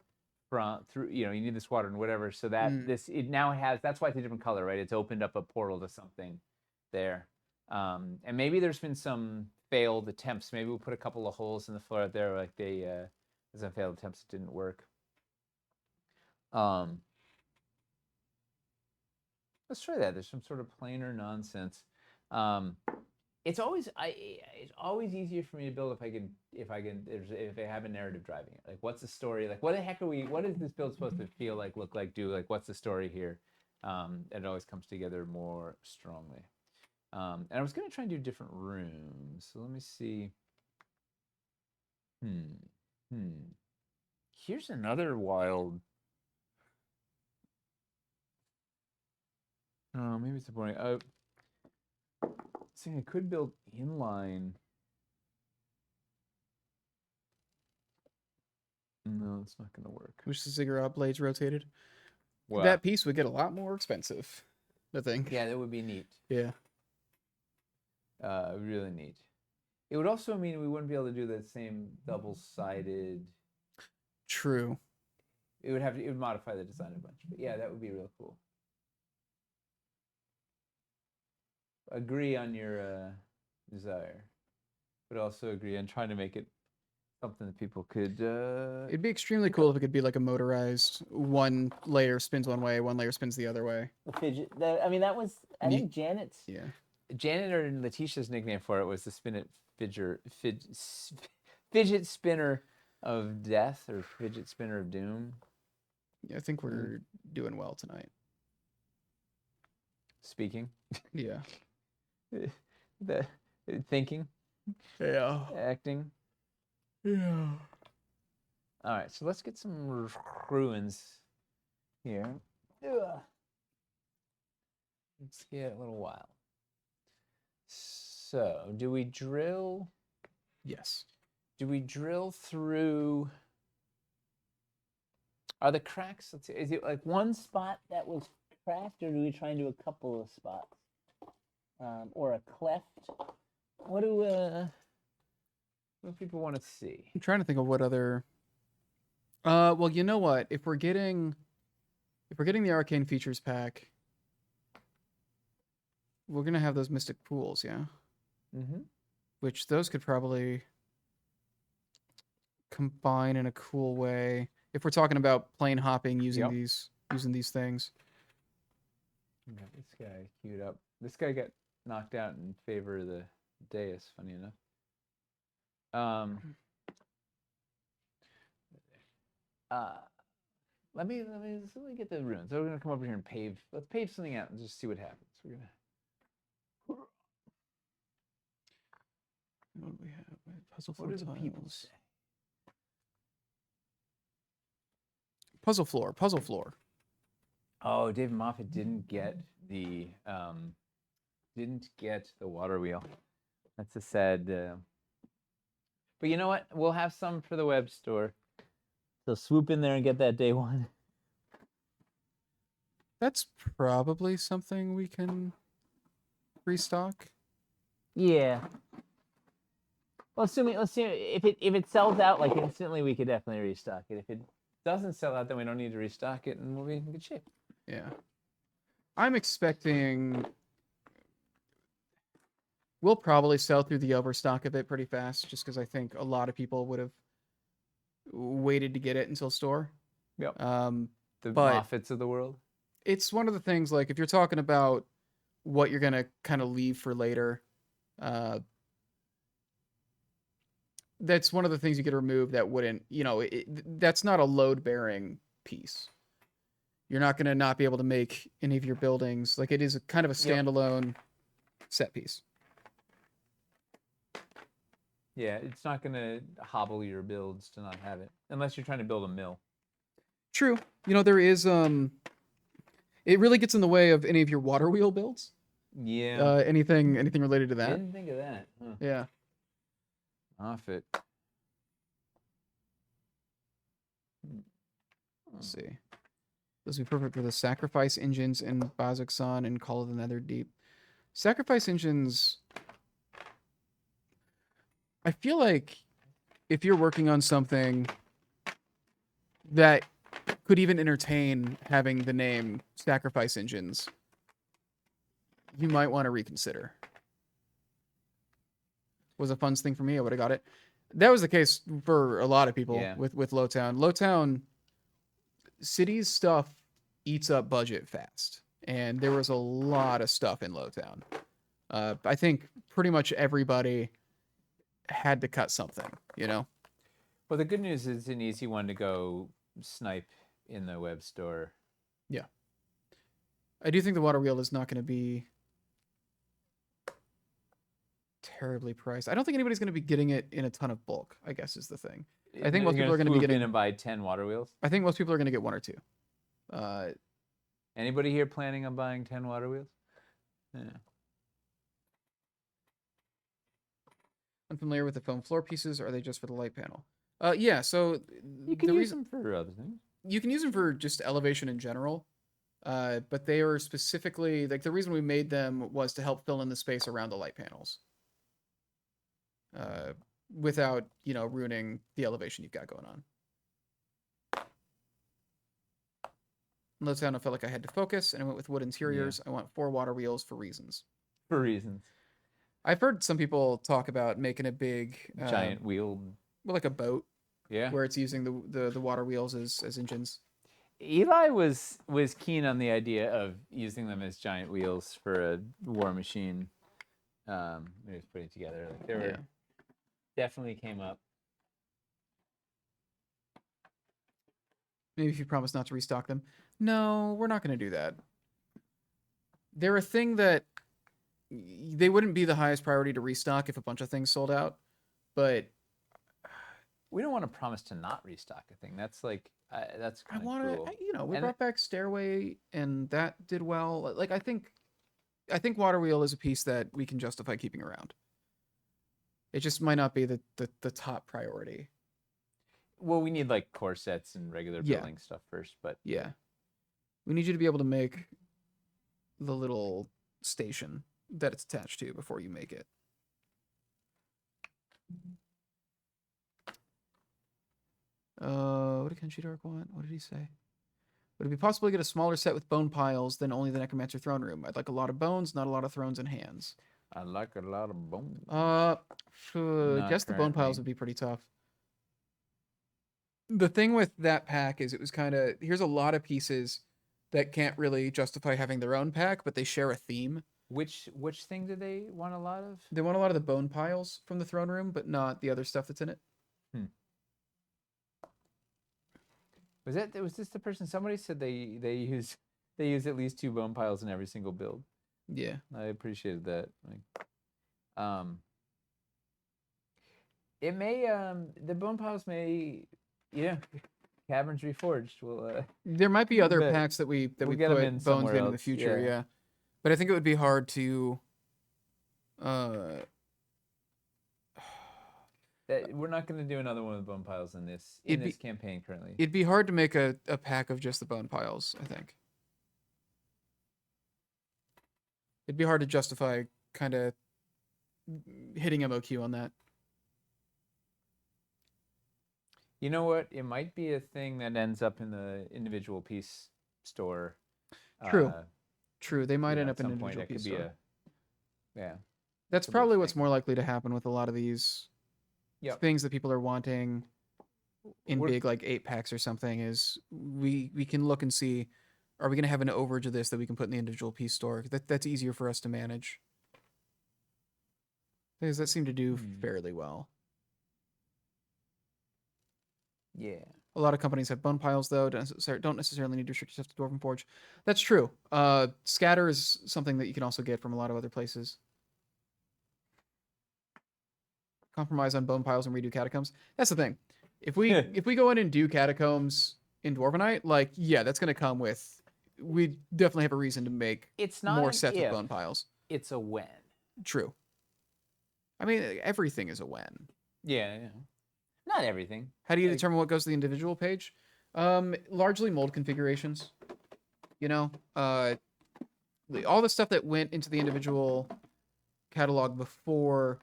through. You need this water and whatever. So that it now has. That's why it's a different color, right? It's opened up a portal to something there. And maybe there's been some failed attempts. Maybe we'll put a couple of holes in the floor out there, like some failed attempts that didn't work. Let's try that. There's some sort of planar nonsense. It's always easier for me to build if I have a narrative driving it. Like, what's the story? Like, what is this build supposed to feel like, look like, do? Like, what's the story here? And it always comes together more strongly. And I was gonna try and do different rooms. So let me see. Here's another wild. Oh, maybe it's boring. See, I could build inline. No, it's not gonna work. Wish the ziggurat blades rotated. Well, that piece would get a lot more expensive, I think. Yeah, that would be neat. Yeah. Really neat. It would also mean we wouldn't be able to do the same double-sided. True. It would modify the design a bunch, but yeah, that would be real cool. Agree on your desire, but also agree on trying to make it something that people could. It'd be extremely cool if it could be like a motorized. One layer spins one way, one layer spins the other way. Fidget. That was. I think Janet's. Yeah. Janet or Letitia's nickname for it was the fidget spinner of death, or fidget spinner of doom. Yeah, I think we're doing well tonight. Speaking. Yeah. The thinking. Yeah. Acting. Yeah. All right, so let's get some ruins here. Let's get a little wild. So, do we drill? Yes. Do we drill through Are the cracks? Let's see. Is it like one spot that was cracked, or do we try and do a couple of spots, or a cleft? What do people want to see? I'm trying to think of what other. Well, you know what? If we're getting the arcane features pack, we're gonna have those mystic pools, yeah. Mm-hmm. Which those could probably combine in a cool way if we're talking about plane hopping using Yep. these things. Got this guy queued up. This guy got knocked out in favor of the dais. Funny enough. Let me get the runes. So we're gonna come over here and pave. Let's pave something out and just see what happens. We're gonna. What do we have? Puzzle floor What do the people tiles. say? Puzzle floor. Oh, David Moffat didn't get the water wheel. That's a sad. But you know what? We'll have some for the web store. So swoop in there and get that day one. That's probably something we can restock. Yeah. Well, assuming if it sells out like instantly, we could definitely restock it. If it doesn't sell out, then we don't need to restock it, and we'll be in good shape. Yeah. I'm expecting we'll probably sell through the overstock of it pretty fast, just because I think a lot of people would have waited to get it until store. Yep. The but Moffats of the world. It's one of the things, like, if you're talking about what you're going to kind of leave for later, that's one of the things you could remove that wouldn't, that's not a load-bearing piece. You're not going to not be able to make any of your buildings. Like, it is a kind of a standalone set piece. Yeah, it's not going to hobble your builds to not have it, unless you're trying to build a mill. True. There is, it really gets in the way of any of your water wheel builds. Yeah. Anything related to I that. didn't think of that. Huh. Yeah. Moffat. Let's see. This would be perfect for the sacrifice engines in Bazzoxan and Call of the Nether Deep. Sacrifice engines, I feel like if you're working on something that could even entertain having the name Sacrifice Engines, you might want to reconsider. Was a fun thing for me. I would have got it. That was the case for a lot of people with Lowtown. Lowtown, cities stuff eats up budget fast. And there was a lot of stuff in Lowtown. I think pretty much everybody had to cut something, Well, the good news is it's an easy one to go snipe in the web store. Yeah. I do think the water wheel is not going to be terribly priced. I don't think anybody's going to be getting it in a ton of bulk, I guess is the thing. I think most people are going to be getting in and buy 10 water wheels. I think most people are going to get one or two. Anybody here planning on buying 10 water wheels? Yeah. Unfamiliar with the foam floor pieces? Or are they just for the light panel? Yeah, so you can use them for other things. You can use them for just elevation in general. But they are specifically, like, the reason we made them was to help fill in the space around the light panels. Without, ruining the elevation you've got going on. Lowtown, I felt like I had to focus, and I went with wood interiors. Yeah. I want 4 water wheels for reasons. For reasons. I've heard some people talk about making a big giant wheel, well, like a boat. Yeah. Where it's using the water wheels as engines. Eli was keen on the idea of using them as giant wheels for a war machine. He was putting it together. Like they were definitely came up. Maybe if you promise not to restock them. No, we're not going to do that. They're a thing that they wouldn't be the highest priority to restock if a bunch of things sold out, but we don't want to promise to not restock a thing. That's like that's kind of cruel. We brought back Stairway, and that did well. Like I think Water Wheel is a piece that we can justify keeping around. It just might not be the top priority. Well, we need like core sets and regular Yeah. building stuff first, but Yeah. We need you to be able to make the little station that it's attached to before you make it. What did Kenshi Dark want? What did he say? Would it be possible to get a smaller set with bone piles than only the Necromancer throne room? I'd like a lot of bones, not a lot of thrones and hands. I like a lot of bones. I Not guess the bone piles currently. would be pretty tough. The thing with that pack is it was kind of, here's a lot of pieces that can't really justify having their own pack, but they share a theme. Which thing do they want a lot of? They want a lot of the bone piles from the throne room, but not the other stuff that's in it. Was this the person? Somebody said they use at least 2 bone piles in every single build. Yeah. I appreciated that. Like, it may the bone piles may, Caverns Reforged will There might be other bet. packs that we We'll get 'em put in bones somewhere in the else, future, yeah. yeah. But I think it would be hard to we're not going to do another one with bone piles in this It'd be- campaign currently. it'd be hard to make a pack of just the bone piles, I think. It'd be hard to justify kind of hitting MOQ on that. You know what? It might be a thing that ends up in the individual piece store. True. True, they might you end know, up at in some an point. individual That piece could be store. yeah. That's could be a probably what's thing. more likely to happen with a lot of these Yep. things that people are wanting in We're- big like 8 packs or something. Is we can look and see, are we going to have an overage of this that we can put in the individual piece store? That's easier for us to manage. Because that seemed to do fairly well. Yeah. A lot of companies have bone piles though. Don't necessarily need to restrict yourself to Dwarven Forge. That's true. Scatter is something that you can also get from a lot of other places. Compromise on bone piles and redo catacombs. That's the thing. If we go in and do catacombs in Dwarvenite, like that's gonna come with. We definitely have a reason to make It's not more an sets with if, bone piles. It's a when. True. I mean, everything is a when. Yeah. Not everything. How do you Like- determine what goes to the individual page? Largely mold configurations. All the stuff that went into the individual catalog before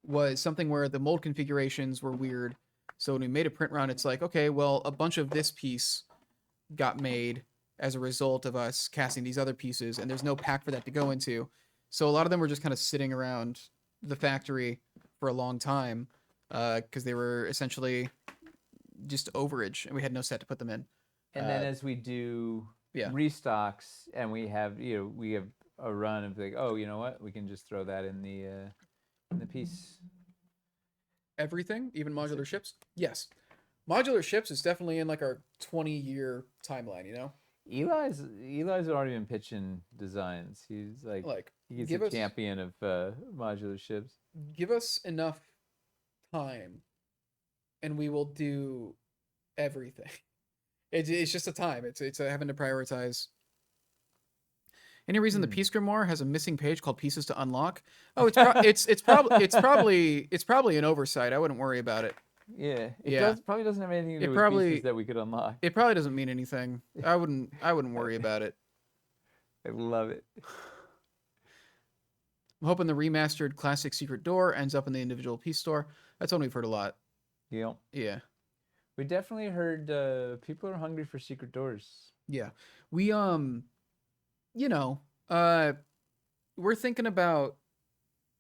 was something where the mold configurations were weird. So when we made a print run, it's like, okay, well, a bunch of this piece got made as a result of us casting these other pieces, and there's no pack for that to go into. So a lot of them were just kind of sitting around the factory for a long time because they were essentially just overage, and we had no set to put them in. And then as we do restocks, and we have a run of like, oh, you know what, we can just throw that in the piece. Everything, even modular ships. Yes, modular ships is definitely in like our 20-year timeline. Eli's already been pitching designs. He's like he's give a us- champion of modular ships. Give us enough time, and we will do everything. It's just a time. It's having to prioritize. Any reason the Peace Grimoire has a missing page called Pieces to Unlock? Oh, it's probably an oversight. I wouldn't worry about it. Yeah, Yeah. probably doesn't have anything to do It with pieces that we could unlock. It probably doesn't mean anything. I wouldn't worry about it. I love it. I'm hoping the remastered classic Secret Door ends up in the individual piece store. That's one we've heard a lot. Yeah. We definitely heard people are hungry for secret doors. Yeah. We we're thinking about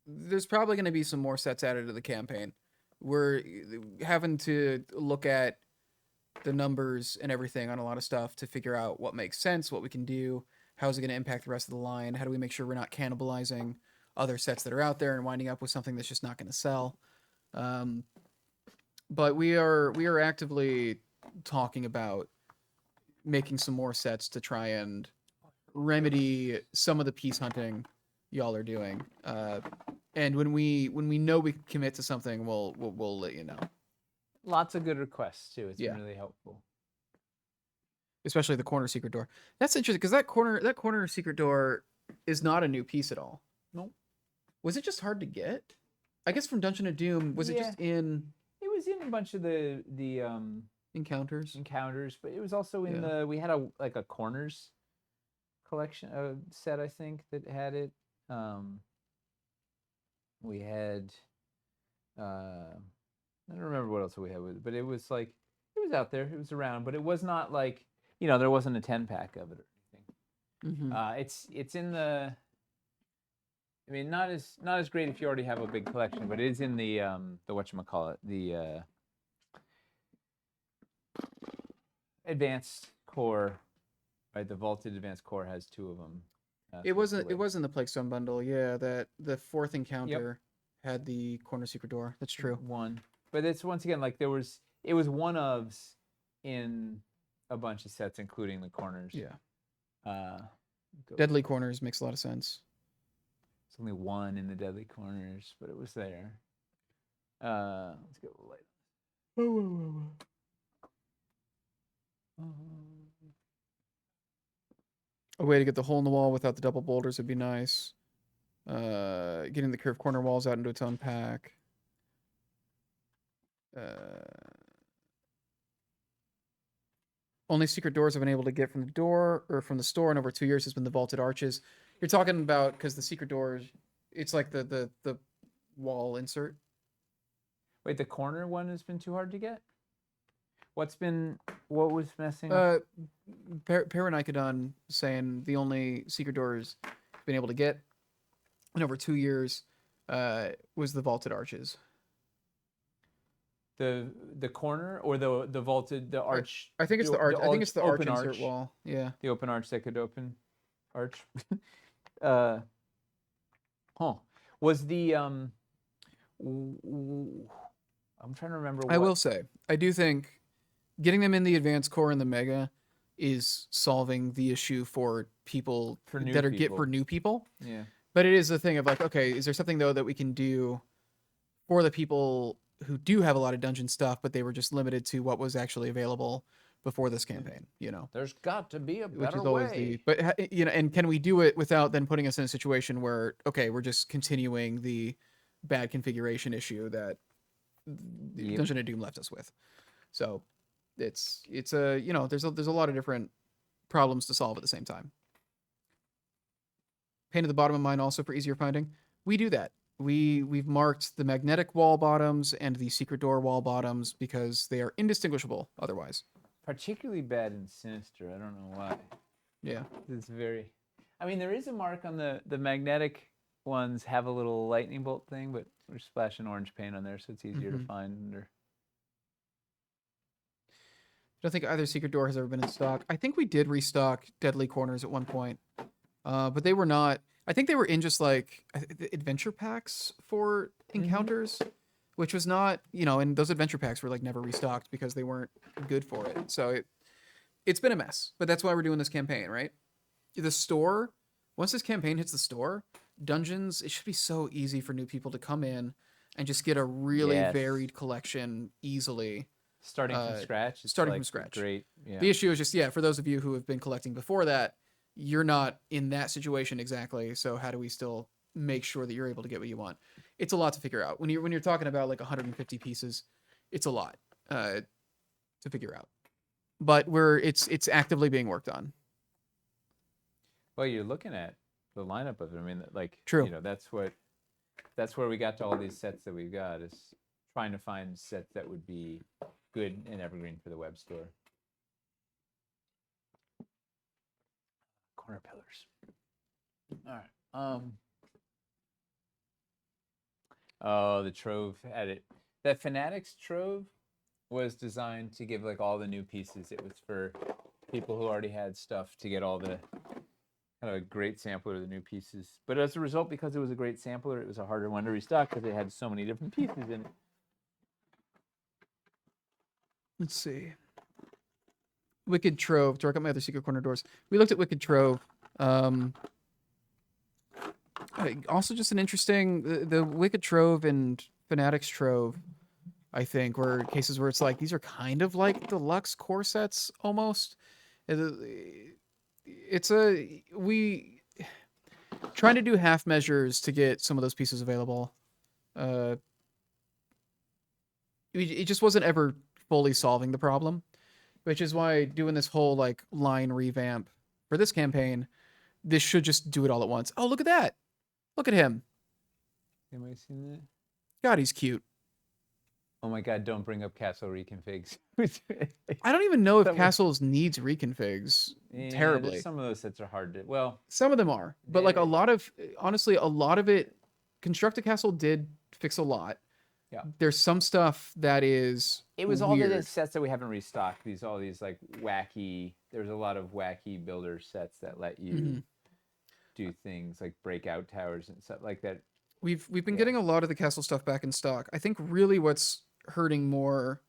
there's probably going to be some more sets added to the campaign. We're having to look at the numbers and everything on a lot of stuff to figure out what makes sense, what we can do, how is it going to impact the rest of the line, how do we make sure we're not cannibalizing other sets that are out there and winding up with something that's just not going to sell. But we are actively talking about making some more sets to try and remedy some of the piece hunting y'all are doing. And when we know we can commit to something, we'll let you know. Lots of good requests too. It's Yeah. been really helpful. Especially the corner secret door. That's interesting because that corner secret door is not a new piece at all. Nope. Was it just hard to get? I guess from Dungeon of Doom, was it just in? It was in a bunch of the Encounters. encounters, but it was also in Yeah. we had a corners collection set, I think, that had it. We had I don't remember what else we had with it, but it was like it was out there, it was around, but it was not like there wasn't a 10-pack of it or anything. Mm-hmm. It's in the. I mean, not as great if you already have a big collection, but it is in the whatchamacallit, the advanced core, right? The vaulted advanced core has 2 of them. It wasn't in the Plague Stone bundle. Yeah, that the 4th encounter had the corner secret door. That's true. One, but it's once again like it was one ofs in a bunch of sets, including the corners. Yeah. Deadly Corners makes a lot of sense. It's only 1 in the Deadly Corners, but it was there. Let's get a little light. A way to get the hole in the wall without the double boulders would be nice. Getting the curved corner walls out into its own pack. Only secret doors I've been able to get from the door or from the store in over 2 years has been the vaulted arches. You're talking about because the secret doors, it's like the wall insert. Wait, the corner one has been too hard to get? What was messing? Paranicodon saying the only secret doors I've been able to get in over 2 years was the vaulted arches. The corner or the vaulted arch? I think it's the arch. I think it's the arch open insert wall. Yeah. The open arch that could open arch. Was the I'm trying to remember. I will say, I do think getting them in the advanced core and the mega is solving the issue for people for new people. Yeah. But it is a thing of like, okay, is there something though that we can do for the people who do have a lot of dungeon stuff, but they were just limited to what was actually available before this campaign, There's got to be a better which is always way. but and can we do it without then putting us in a situation where, okay, we're just continuing the bad configuration issue that Dungeon of Doom left us with. So it's a, there's a lot of different problems to solve at the same time. Paint at the bottom of mine also for easier finding. We do that. We've marked the magnetic wall bottoms and the secret door wall bottoms because they are indistinguishable otherwise. Particularly bad in Sinister. I don't know why. Yeah. It's very. I mean, there is a mark on the magnetic ones have a little lightning bolt thing, but we're splashing orange paint on there, so it's easier to find under. I don't think either secret door has ever been in stock. I think we did restock Deadly Corners at one point, but they were not. I think they were in just like adventure packs for encounters, which was not, and those adventure packs were like never restocked because they weren't good for it. So it's been a mess, but that's why we're doing this campaign, right? The store, once this campaign hits the store, dungeons, it should be so easy for new people to come in and just get a really varied collection easily. Starting from scratch. From scratch. Great. Yeah. The issue is just, for those of you who have been collecting before that, you're not in that situation exactly. So how do we still make sure that you're able to get what you want? It's a lot to figure out. When you're talking about like 150 pieces, it's a lot to figure out. But it's actively being worked on. Well, you're looking at the lineup of it. I mean, like, true. That's where we got to all these sets that we've got, is trying to find sets that would be good and evergreen for the web store. Corner pillars. All right. Oh, the Trove had it. That Fanatics Trove was designed to give like all the new pieces. It was for people who already had stuff to get all the kind of a great sampler of the new pieces. But as a result, because it was a great sampler, it was a harder one to restock because it had so many different pieces in it. Let's see. Wicked Trove, to work out my other secret corner doors. We looked at Wicked Trove. Also just an interesting, the Wicked Trove and Fanatics Trove, I think, were cases where it's like, these are kind of like deluxe core sets almost. We trying to do half measures to get some of those pieces available. it just wasn't ever fully solving the problem, which is why doing this whole like line revamp for this campaign, this should just do it all at once. Oh, look at that. Look at him. Anybody seen that? God, he's cute. Oh my God! Don't bring up castle reconfigs. I don't even know if Some- Castles needs reconfigs Yeah, terribly. some of those sets are hard to. Well, Some of them are, but like They- a lot of, honestly, a lot of it, Construct a Castle did fix a lot. Yeah. There's some stuff that is it was all weird. the sets that we haven't restocked. All these like wacky. There's a lot of wacky builder sets that let you Mhm. do things like breakout towers and stuff like that. We've been Yeah. getting a lot of the castle stuff back in stock. I think really what's hurting more,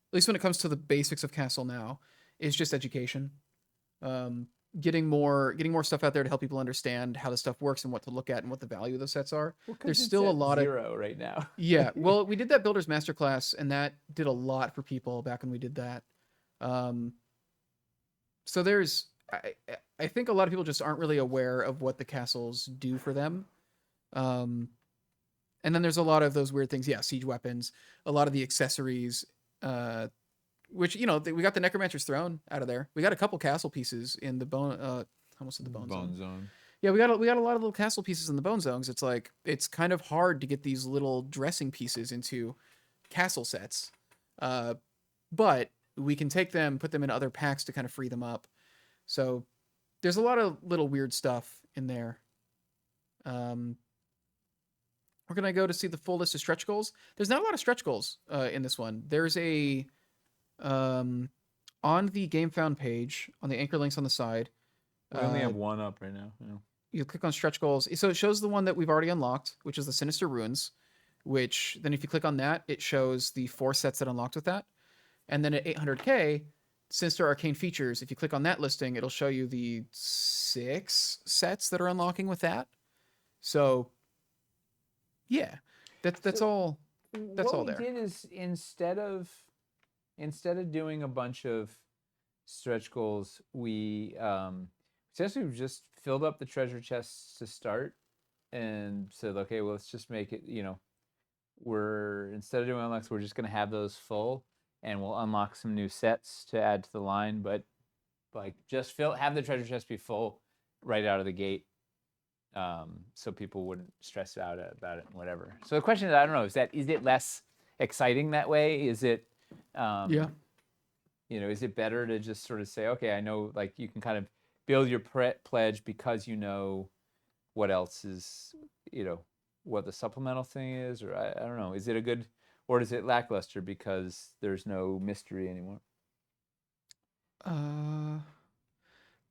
at least when it comes to the basics of castle now, is just education. Getting more stuff out there to help people understand how the stuff works and what to look at and what the value of the sets are. Well, 'cause There's it's still a at lot of 0 right now. yeah. Well, we did that builders masterclass, and that did a lot for people back when we did that. So there's, I think a lot of people just aren't really aware of what the castles do for them. And then there's a lot of those weird things. Yeah, siege weapons, a lot of the accessories, which we got the Necromancer's Throne out of there. We got a couple castle pieces in the bone. Almost in the bone zone. Yeah, we got a lot of little castle pieces in the bone zones. It's like it's kind of hard to get these little dressing pieces into castle sets, but we can take them, put them in other packs to kind of free them up. So there's a lot of little weird stuff in there. We're gonna go to see the full list of stretch goals. There's not a lot of stretch goals in this one. There's a on the Game Found page on the anchor links on the side. We only have one up right now. Yeah. You click on stretch goals. So it shows the one that we've already unlocked, which is the Sinister Runes, which then if you click on that, it shows the 4 sets that unlocked with that. And then at 800K, Sinister Arcane Features, if you click on that listing, it'll show you the 6 sets that are unlocking with that. So yeah, that's all there. What we did is instead of doing a bunch of stretch goals, we essentially just filled up the treasure chests to start and said, okay, well, let's just make it, we're instead of doing unlocks, we're just going to have those full and we'll unlock some new sets to add to the line, but like just have the treasure chest be full right out of the gate. So people wouldn't stress out about it and whatever. So the question is, I don't know, is it less exciting that way? Is it, Yeah. Is it better to just sort of say, okay, I know, like you can kind of build your pledge because you know what else is, what the supplemental thing is, or I don't know. Is it a good, or is it lackluster because there's no mystery anymore?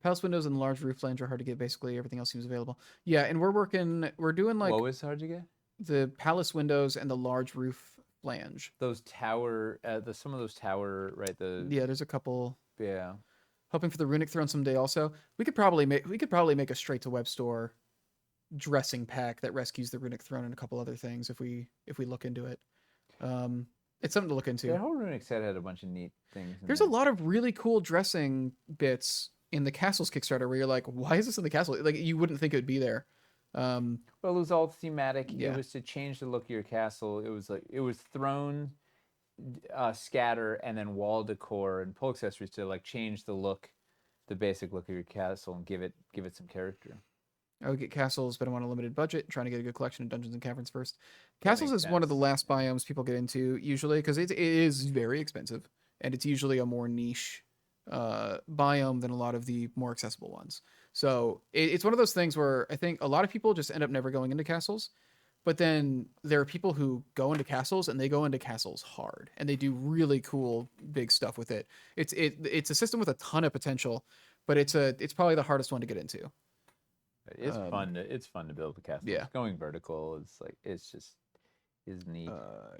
Palace windows and large roof flange are hard to get. Basically, everything else seems available. Yeah, and we're doing like What was hard to get? the palace windows and the large roof flange. Those tower, some of those tower, right? Yeah, there's a couple. Yeah. Hoping for the runic throne someday. Also, we could probably make a straight to web store dressing pack that rescues the runic throne and a couple other things if we look into it. It's something to look into. That whole runic set had a bunch of neat things. There's a lot of really cool dressing bits in the castle's Kickstarter where you're like, why is this in the castle? Like you wouldn't think it would be there. Well, it was all thematic. Yeah. It was to change the look of your castle. It was throne, scatter, and then wall decor and pull accessories to like change the basic look of your castle and give it some character. I would get castles, but I want a limited budget. Trying to get a good collection of dungeons and caverns first. Castles makes is one of the sense. last biomes people get into usually because it is very expensive and it's usually a more niche biome than a lot of the more accessible ones. So it's one of those things where I think a lot of people just end up never going into castles, but then there are people who go into castles and they go into castles hard and they do really cool big stuff with it. It's a system with a ton of potential, but it's probably the hardest one to get into. It's fun to build a castle. Yeah. Going vertical is neat.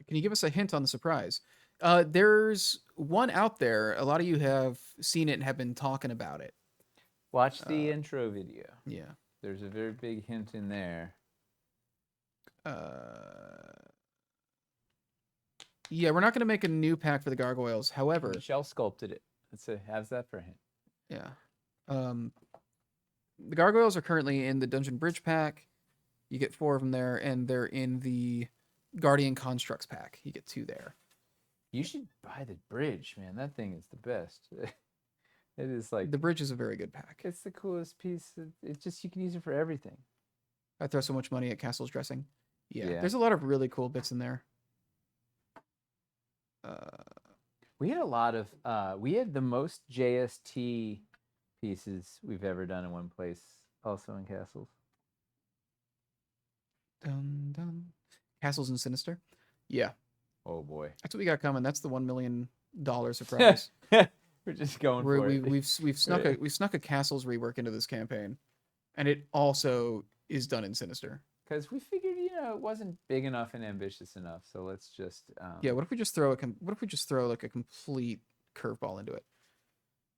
Can you give us a hint on the surprise? There's one out there. A lot of you have seen it and have been talking about it. Watch the intro video. Yeah. There's a very big hint in there. Yeah, we're not going to make a new pack for the gargoyles. However, Michelle sculpted it. How's that for a hint? yeah. The gargoyles are currently in the Dungeon Bridge pack. You get 4 of them there, and they're in the Guardian Constructs pack. You get 2 there. You should buy the bridge, man. That thing is the best. It is like The bridge is a very good pack. it's the coolest piece. It's just you can use it for everything. I throw so much money at Castle's dressing. Yeah, Yeah. there's a lot of really cool bits in there. We had a lot of we had the most JST pieces we've ever done in one place, also in Castles. Dun, dun. Castles and Sinister. Yeah, Oh boy. that's what we got coming. That's the $1 million surprise. We're just going We're, for we, it. we've snuck a Castles rework into this campaign, and it also is done in Sinister. Because we figured, it wasn't big enough and ambitious enough. So let's just Yeah, what if we just throw like a complete curveball into it?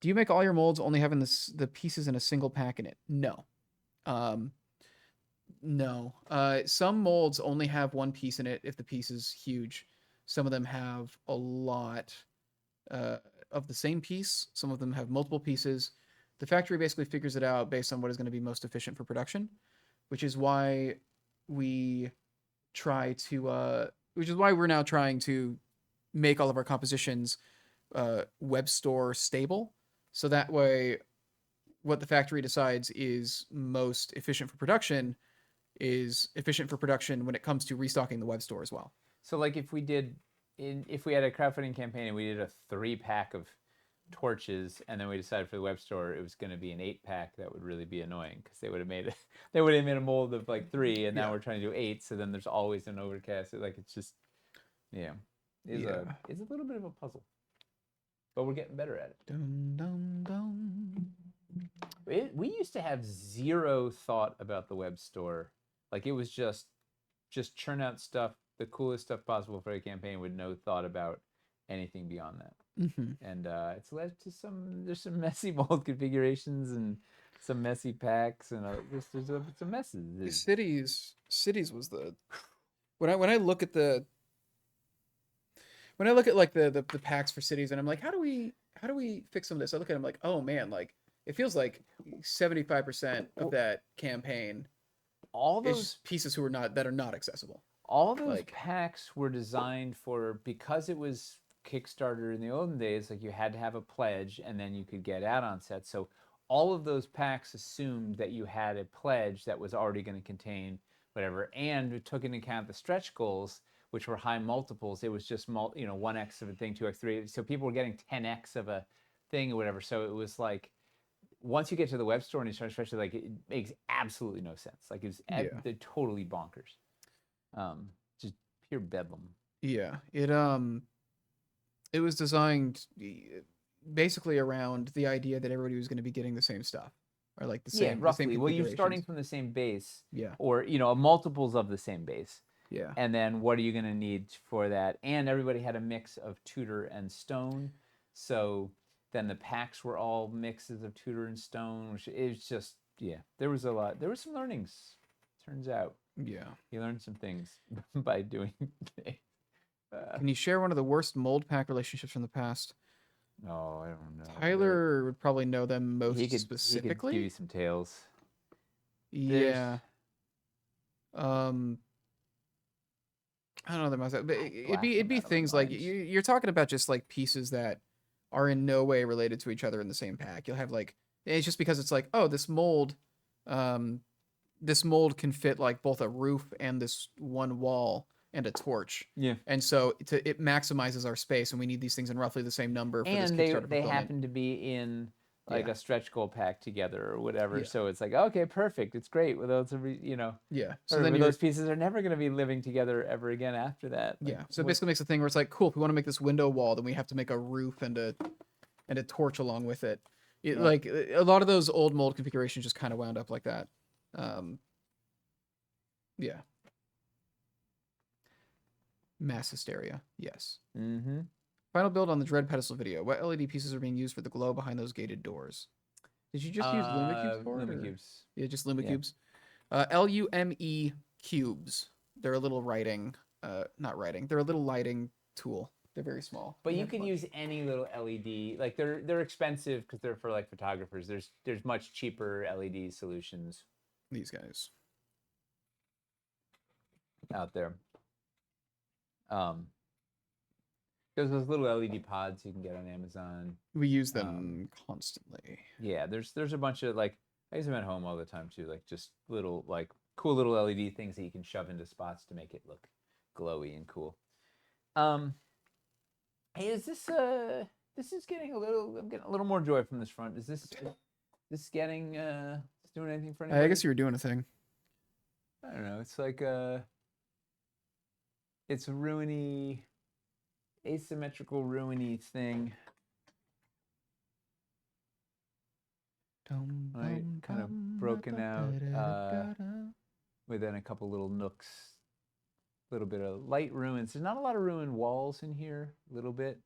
Do you make all your molds only having the pieces in a single pack in it? No. No. Some molds only have one piece in it if the piece is huge. Some of them have a lot of the same piece. Some of them have multiple pieces. The factory basically figures it out based on what is going to be most efficient for production, which is why we're now trying to make all of our compositions web store stable. So that way, what the factory decides is most efficient for production is efficient for production when it comes to restocking the web store as well. So like if we had a crowdfunding campaign and we did a 3-pack of torches and then we decided for the web store it was going to be an 8-pack, that would really be annoying because they would have made a mold of like 3 and now we're trying to do 8, so then there's always an overcast. Like it's just it's a little bit of a puzzle, but we're getting better at it. Dun, dun, dun. We used to have zero thought about the web store. Like it was just churn out stuff, the coolest stuff possible for a campaign with no thought about anything beyond that. Mm-hmm. And it's led to there's some messy mold configurations and some messy packs and there's some messes. Cities was the when I look at like the packs for cities and I'm like, how do we fix some of this? I look at them like, oh man, like it feels like 75% of that campaign All those is pieces that are not accessible. All those packs were designed for, because it was Kickstarter in the olden days, like you had to have a pledge and then you could get add-on sets. So all of those packs assumed that you had a pledge that was already going to contain whatever, and it took into account the stretch goals, which were high multiples. It was just 1x of a thing, 2x, 3. So people were getting 10x of a thing or whatever. So it was like, once you get to the web store and you start especially, like it makes absolutely no sense. Like they're totally bonkers. Just pure bedlam. Yeah, it was designed basically around the idea that everybody was going to be getting the same stuff, or like the same. Roughly. The same Well, you're starting from the same base. Yeah. Or multiples of the same base. Yeah. And then what are you going to need for that? And everybody had a mix of Tudor and Stone, so then the packs were all mixes of Tudor and Stone, which is just there was a lot. There were some learnings. Turns out. Yeah. You learned some things by doing things. Can you share one of the worst mold pack relationships from the past? Oh, I don't know. Tyler would probably know them most specifically. He could give you some tales. Yeah. I don't know them myself, but it'd be things like you're talking about just like pieces that are in no way related to each other in the same pack. You'll have like it's just because it's like, oh, this mold can fit like both a roof and this one wall and a torch. Yeah. And so it maximizes our space, and we need these things in roughly the same number. For and this they fulfillment. happen to be in like a stretch goal pack together or whatever. Yeah. So it's like, okay, perfect. It's great. Well, those are Yeah. So then those pieces are never going to be living together ever again after that. Like, yeah. So it basically makes a thing where it's like, cool, if we want to make this window wall, then we have to make a roof and a torch along with it. Like a lot of those old mold configurations just kind of wound up like that. Yeah. Mass hysteria. Yes. Mm-hmm. Final build on the Dread pedestal video. What LED pieces are being used for the glow behind those gated doors? Did you just use Lumicubes for it? Lumicubes. Yeah, just Lumicubes. LUME cubes. They're a little not writing. They're a little lighting tool. They're very small. But you can use any little LED. Like they're expensive because they're for like photographers. There's much cheaper LED solutions. These guys out there. There's those little LED pods you can get on Amazon. We use them constantly. Yeah, there's a bunch of like I use them at home all the time too, like just little like cool little LED things that you can shove into spots to make it look glowy and cool. Hey, is this is getting I'm getting a little more joy from this front. Is this getting doing anything for anybody? I guess you were doing a thing. I don't know. It's like it's a ruiny, asymmetrical ruiny thing. Right, kind of broken out within a couple little nooks. A little bit of light ruins. There's not a lot of ruined walls in here. A little bit.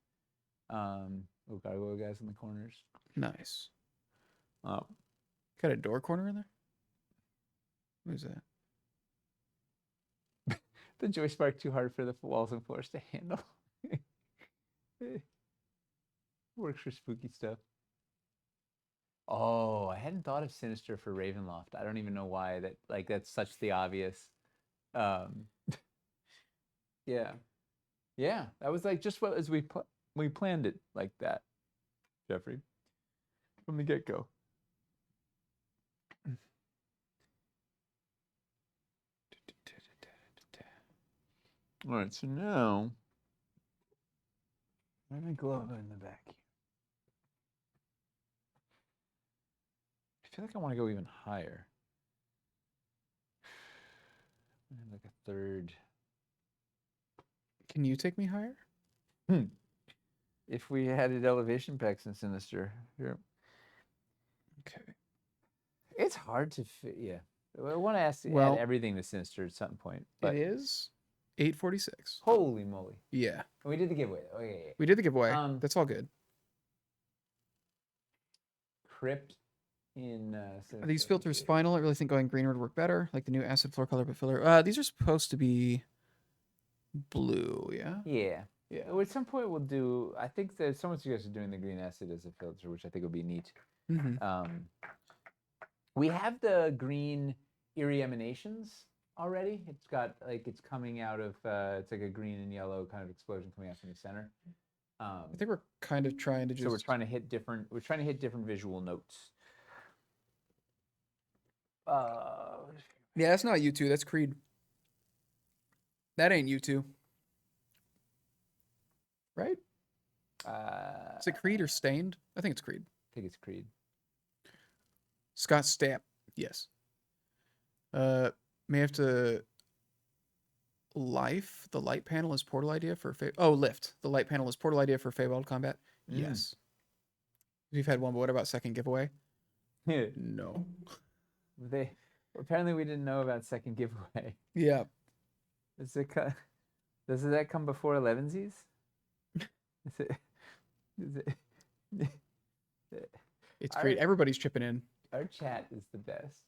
We've got little guys in the corners. Nice. Oh, Got a door corner in there? Who's that? the joy spark too hard for the walls and floors to handle. Works for spooky stuff. Oh, I hadn't thought of Sinister for Ravenloft. I don't even know why that's such the obvious. Yeah, that was like just what as we planned it like that, Jeffrey, from the get-go. All right, so now where's my glove in the back here? I feel like I want to go even higher. Like a third. Can you take me higher? If we added elevation packs in Sinister, here. Okay. It's hard to fit. Yeah, I want to add everything to Sinister at some point. But It is 8:46. holy moly! Yeah. We did the giveaway. Okay. We did the giveaway. That's all good. Crypt in. Are these filters final? I really think going green would work better, like the new acid floor color but filler. These are supposed to be blue, yeah? Yeah. Yeah. Well, at some point we'll do. I think that someone suggested doing the green acid as a filter, which I think would be neat. Mm-hmm. We have the green eerie emanations already. It's got like it's coming out of. It's like a green and yellow kind of explosion coming out from the center. I think we're kind of trying to just. So we're trying to hit different. We're trying to hit different visual notes. Yeah, that's not U2. That's Creed. That ain't U2. Right? Is it Creed or Stained? I think it's Creed. I think it's Creed. Scott Stapp. Yes. May have to. Life. The light panel is portal idea for. Lift. The light panel is portal idea for Feywild combat. Yes. We've had one, but what about second giveaway? No. Apparently we didn't know about second giveaway. Yeah. Does that come before 11sies? It's great. Everybody's chipping in. Our chat is the best.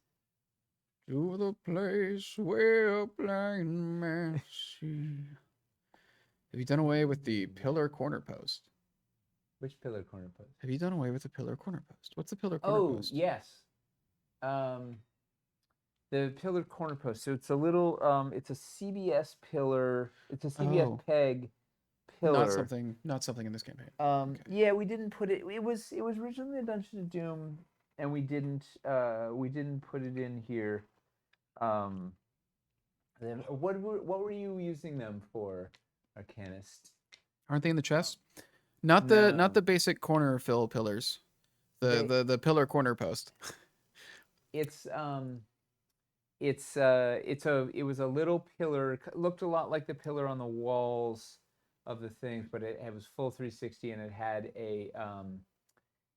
To the place where blind man see. Have you done away with the pillar corner post? Which pillar corner post? Have you done away with the pillar corner post? What's the pillar corner post? Oh, yes. The pillar corner post. So it's a little it's a CBS pillar. It's a CBS peg pillar. Not something in this campaign. Okay. Yeah, we didn't put it. It was originally a Dungeons of Doom, and we didn't put it in here. Then what were you using them for, Arcanist? Aren't they in the chest? Not the basic corner fill pillars. The pillar corner post. It was a little pillar. Looked a lot like the pillar on the walls of the things, but it was full 360, and it had a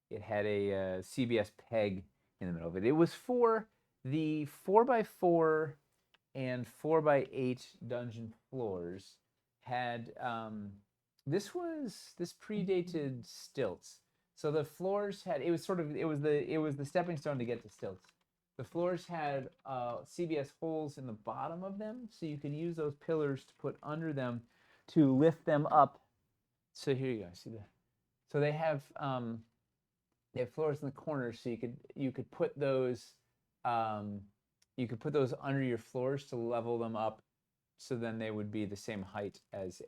CBS peg in the middle of it. It was for the 4x4 and 4x8 dungeon floors. Had this predated stilts, so the floors had it was the stepping stone to get to stilts. The floors had CBS holes in the bottom of them, so you could use those pillars to put under them to lift them up. So here you go. See that? So they have floors in the corners, so you could put those under your floors to level them up, so then they would be the same height as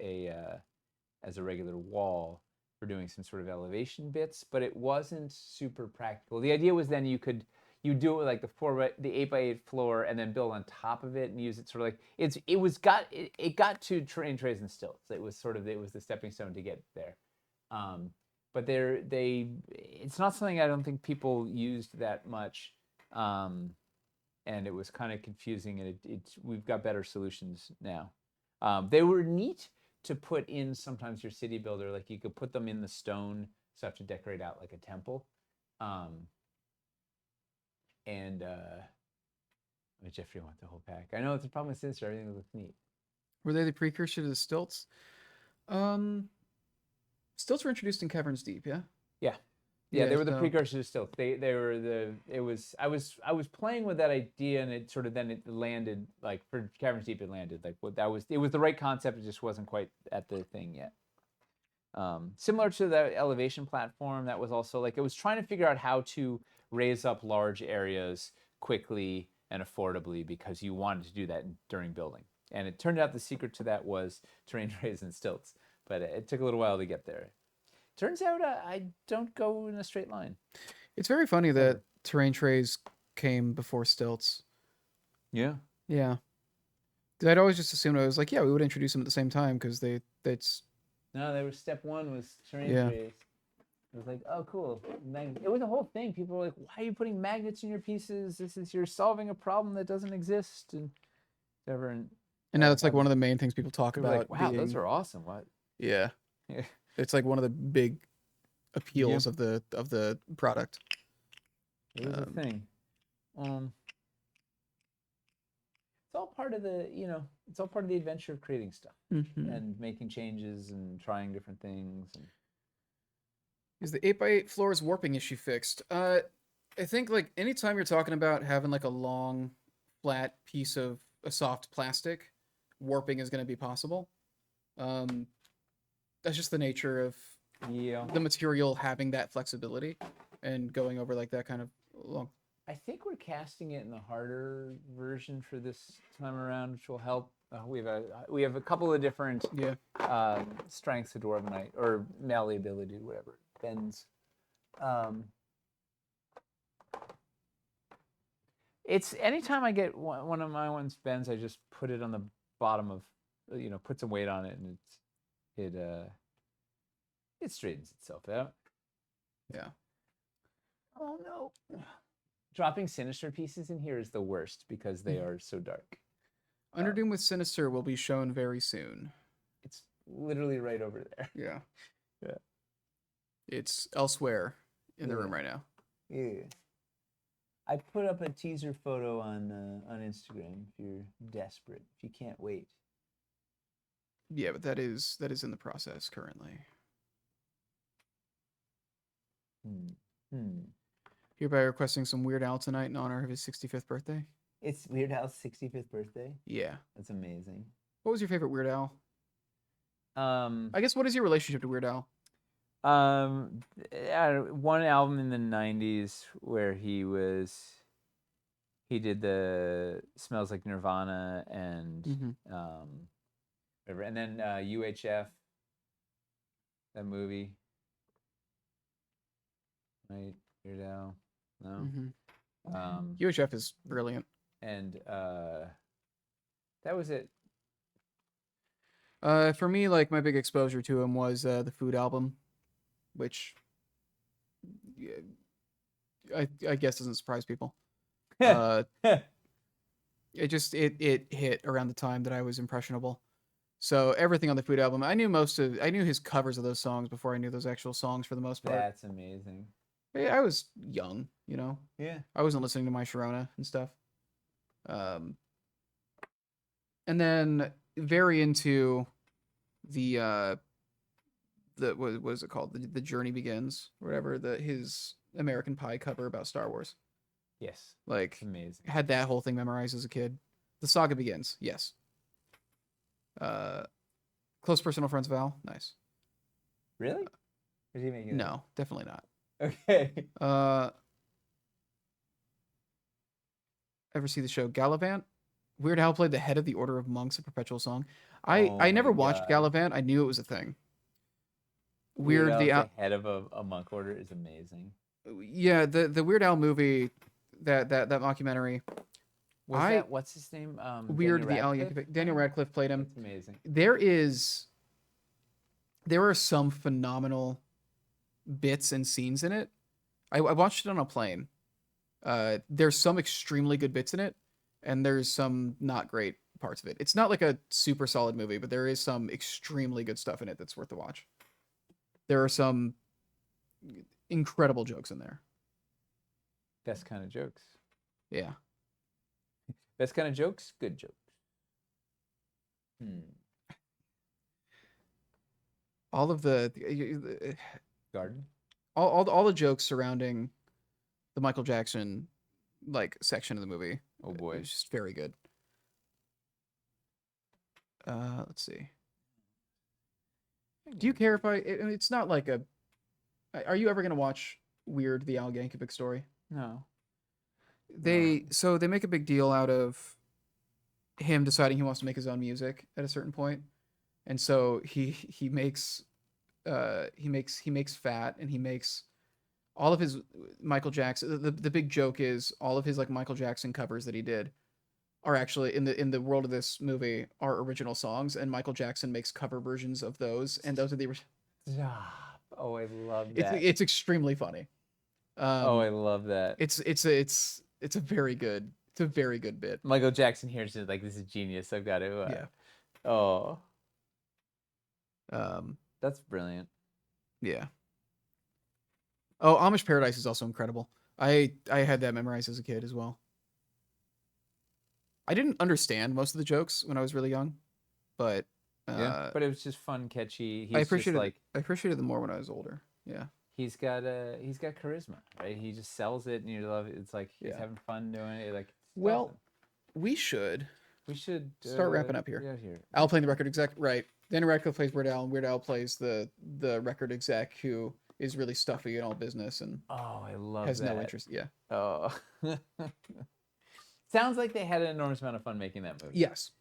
as a regular wall for doing some sort of elevation bits, but it wasn't super practical. The idea was then you do it with like the 8x8 floor and then build on top of it and use it sort of like it got to train trays and stilts. It was the stepping stone to get there. But it's not something I don't think people used that much. And it was kind of confusing, and we've got better solutions now. They were neat to put in sometimes your city builder, like you could put them in the stone stuff to decorate out like a temple. Jeffrey wants the whole pack. I know it's a problem with Sinister, everything looks neat. Were they the precursor to the stilts? Stilts were introduced in Caverns Deep, yeah? Yeah, they were the precursor to stilts. I was playing with that idea, and it landed like for Caverns Deep. It landed like it was the right concept. It just wasn't quite at the thing yet. Similar to the elevation platform, that was also like it was trying to figure out how to raise up large areas quickly and affordably because you wanted to do that during building. And it turned out the secret to that was terrain trays and stilts, but it took a little while to get there. Turns out I don't go in a straight line. It's very funny that terrain trays came before stilts. Yeah. Yeah. I'd always just assumed I was like, yeah, we would introduce them at the same time because No, they were step one was terrain trays. It was like, oh, cool. It was a whole thing. People were like, why are you putting magnets in your pieces? You're solving a problem that doesn't exist. And whatever. And now that's like one of the main things people talk about. Like, wow, those are awesome. What? Yeah. It's like one of the big appeals of the product. It was a thing. It's all part of the adventure of creating stuff and making changes and trying different things. Is the 8x8 floors warping issue fixed? I think like anytime you're talking about having like a long, flat piece of a soft plastic, warping is going to be possible. That's just the nature of the material having that flexibility and going over like that kind of long. I think we're casting it in the harder version for this time around, which will help. We have a couple of different strengths of Dwarvenite or malleability, whatever bends. It's anytime I get one of my ones bends, I just put it on the bottom of, put some weight on it, and it straightens itself out. Yeah. Oh no. Dropping Sinister pieces in here is the worst because they are so dark. Underdoom with Sinister will be shown very soon. It's literally right over there. Yeah. Yeah. It's elsewhere in the room right now. Yeah. I put up a teaser photo on Instagram if you're desperate, if you can't wait. Yeah, but that is in the process currently. Hereby requesting some Weird Al tonight in honor of his 65th birthday. It's Weird Al's 65th birthday? Yeah. That's amazing. What was your favorite Weird Al? I guess what is your relationship to Weird Al? One album in the 90s where he did the Smells Like Nirvana and whatever. And then UHF, that movie. Right, Weird Al. No. UHF is brilliant. And that was it. For me, like my big exposure to him was the Food album, which I guess doesn't surprise people. It hit around the time that I was impressionable. So everything on the Food album, I knew his covers of those songs before I knew those actual songs for the most part. That's amazing. I was young, Yeah. I wasn't listening to My Sharona and stuff. And then very into the what is it called? The Journey Begins, or whatever, his American Pie cover about Star Wars. Yes. Like, it's amazing. Had that whole thing memorized as a kid. The Saga Begins, yes. Close Personal Friends of Al, nice. Really? Did he make it? No, definitely not. Okay. Ever see the show Gallivant? Weird Al played the head of the Order of Monks, a perpetual song. I never watched Gallivant. I knew it was a thing. Weird Al the at Al. the head of a monk order is amazing. Yeah, the Weird Al movie, that mockumentary. What's his name? Weird Daniel the Al Radcliffe? Yankovic. Daniel Radcliffe played him. That's amazing. There are some phenomenal bits and scenes in it. I watched it on a plane. There's some extremely good bits in it, and there's some not great parts of it. It's not like a super solid movie, but there is some extremely good stuff in it that's worth the watch. There are some incredible jokes in there. Best kind of jokes. Yeah. Best kind of jokes. Good jokes. All of the Garden. all the jokes surrounding the Michael Jackson like section of the movie. Oh boy, it's just very good. Let's see. Do you care if it's not like a. Are you ever gonna watch Weird the Al Yankovic story? No. They make a big deal out of him deciding he wants to make his own music at a certain point, and so he makes Fat, and he makes all of his Michael Jackson. The big joke is all of his like Michael Jackson covers that he did are actually in the world of this movie are original songs, and Michael Jackson makes cover versions of those, and those are the original. Stop. Oh, I love that. It's extremely funny. Oh, I love that. It's a very good bit. Michael Jackson here is like, this is genius. I've got to. Yeah. Oh. That's brilliant. Yeah. Oh, Amish Paradise is also incredible. I had that memorized as a kid as well. I didn't understand most of the jokes when I was really young, but yeah, but it was just fun, catchy. I appreciated them more when I was older. Yeah. He's got charisma, right? He just sells it, and you love it. It's like he's having fun doing it. Like, well, awesome. we should start wrapping up here. Yeah, here. Al playing the record exec, right? Daniel Radcliffe plays Weird Al, and Weird Al plays the record exec who is really stuffy and all business and I love has that. no interest. Yeah. Oh. Sounds like they had an enormous amount of fun making that movie. Yes.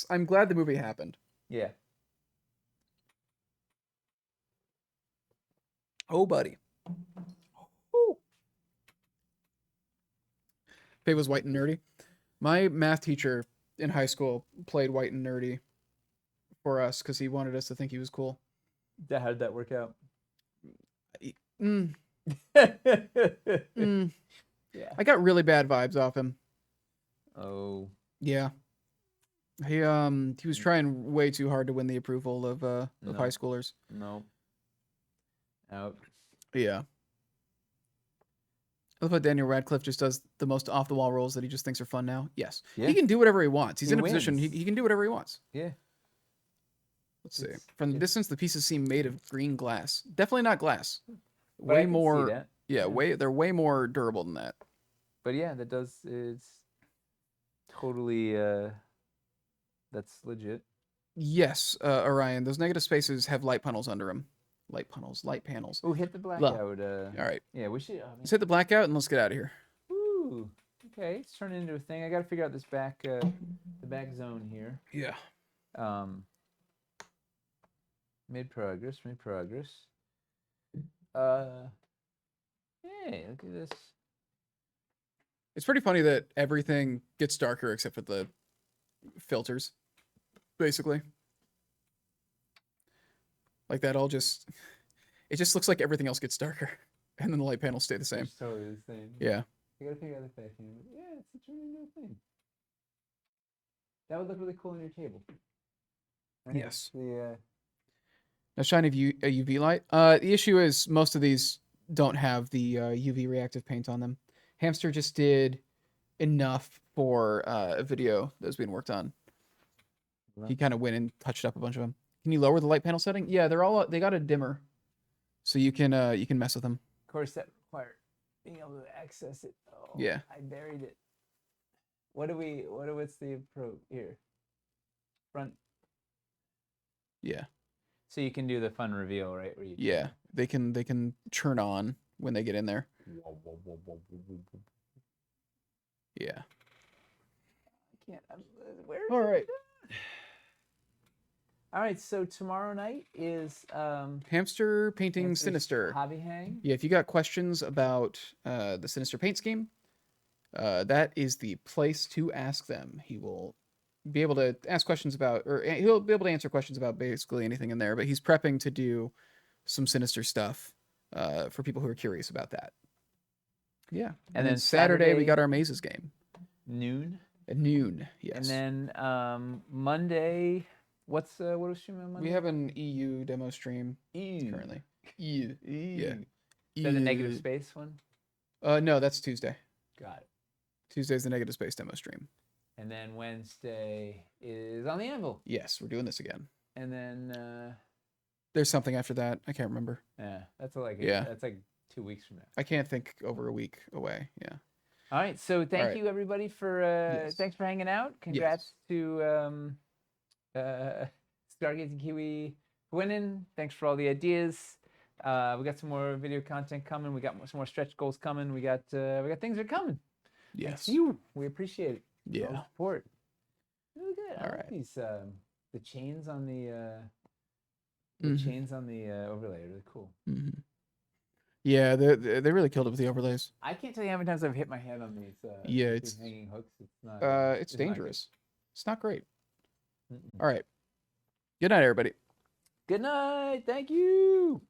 I'm glad the movie happened. Yeah. Oh, buddy. Ooh. Faye was White and Nerdy. My math teacher in high school played White and Nerdy for us because he wanted us to think he was cool. How did that work out? Yeah. I got really bad vibes off him. Oh. Yeah. He was trying way too hard to win the approval of high schoolers. No. Out. Yeah. I love how Daniel Radcliffe just does the most off the wall roles that he just thinks are fun now. Yes. Yeah. He can do whatever he wants. He's He in a position wins. he can do whatever he wants. Yeah. Let's see. From the distance, the pieces seem made of green glass. Definitely not glass. But I Way can see more. that. Yeah, they're way more durable than that. But yeah, it's totally that's legit. Yes, Orion. Those negative spaces have light panels under them. Light panels. Oh, hit the blackout. All right. Yeah, we should. Let's hit the blackout and let's get out of here. Ooh. Okay, it's turning into a thing. I got to figure out this back, the back zone here. Yeah. Made progress. Hey, look at this. It's pretty funny that everything gets darker except for the filters, basically. Like that all just, it just looks like everything else gets darker, and then the light panels stay the same. It's totally the same. Yeah. I gotta figure out the back end. Yeah, it's turning into a thing. That would look really cool on your table. Right? Yes. The Now shine a UV light. The issue is most of these don't have the UV reactive paint on them. Hamster just did enough for a video that was being worked on. He kind of went and touched up a bunch of them. Can you lower the light panel setting? Yeah, they got a dimmer, so you can mess with them. Of course, that required being able to access it. Oh, Yeah. I buried it. What's the approach here? Front. Yeah. So you can do the fun reveal, right? Where you they can turn on when they get in there. Yeah. I can't. Where? All right. All right, so tomorrow night is Hamster painting Hamster's Sinister. hobby hang. Yeah, if you got questions about the Sinister paint scheme, that is the place to ask them. He will be able to ask questions about, or he'll be able to answer questions about basically anything in there. But he's prepping to do some Sinister stuff for people who are curious about that. Yeah, and then Saturday we got our mazes game. Noon. At noon, yes. And then Monday, what are we streaming on Monday? We have an EU demo stream currently. EU. Yeah. Is that the negative space one? No, that's Tuesday. Got it. Tuesday's the negative space demo stream. And then Wednesday is on the Anvil. Yes, we're doing this again. And then there's something after that. I can't remember. yeah, that's like 2 weeks from now. I can't think over a week away. Yeah. All right. So thank you everybody for thanks for hanging out. Congrats to Stargaze and Kiwi winning. Thanks for all the ideas. We got some more video content coming. We got some more stretch goals coming. We got things that are coming. Yes. Thanks you. We appreciate it. Yeah. All the support. Really good. I All like right. these the chains on the chains on the overlay are really cool. Mm-hmm. Yeah, they really killed it with the overlays. I can't tell you how many times I've hit my head on these. It's these hanging hooks. It's not. It's dangerous. It's not great. Mm-mm. All right. Good night, everybody. Good night. Thank you.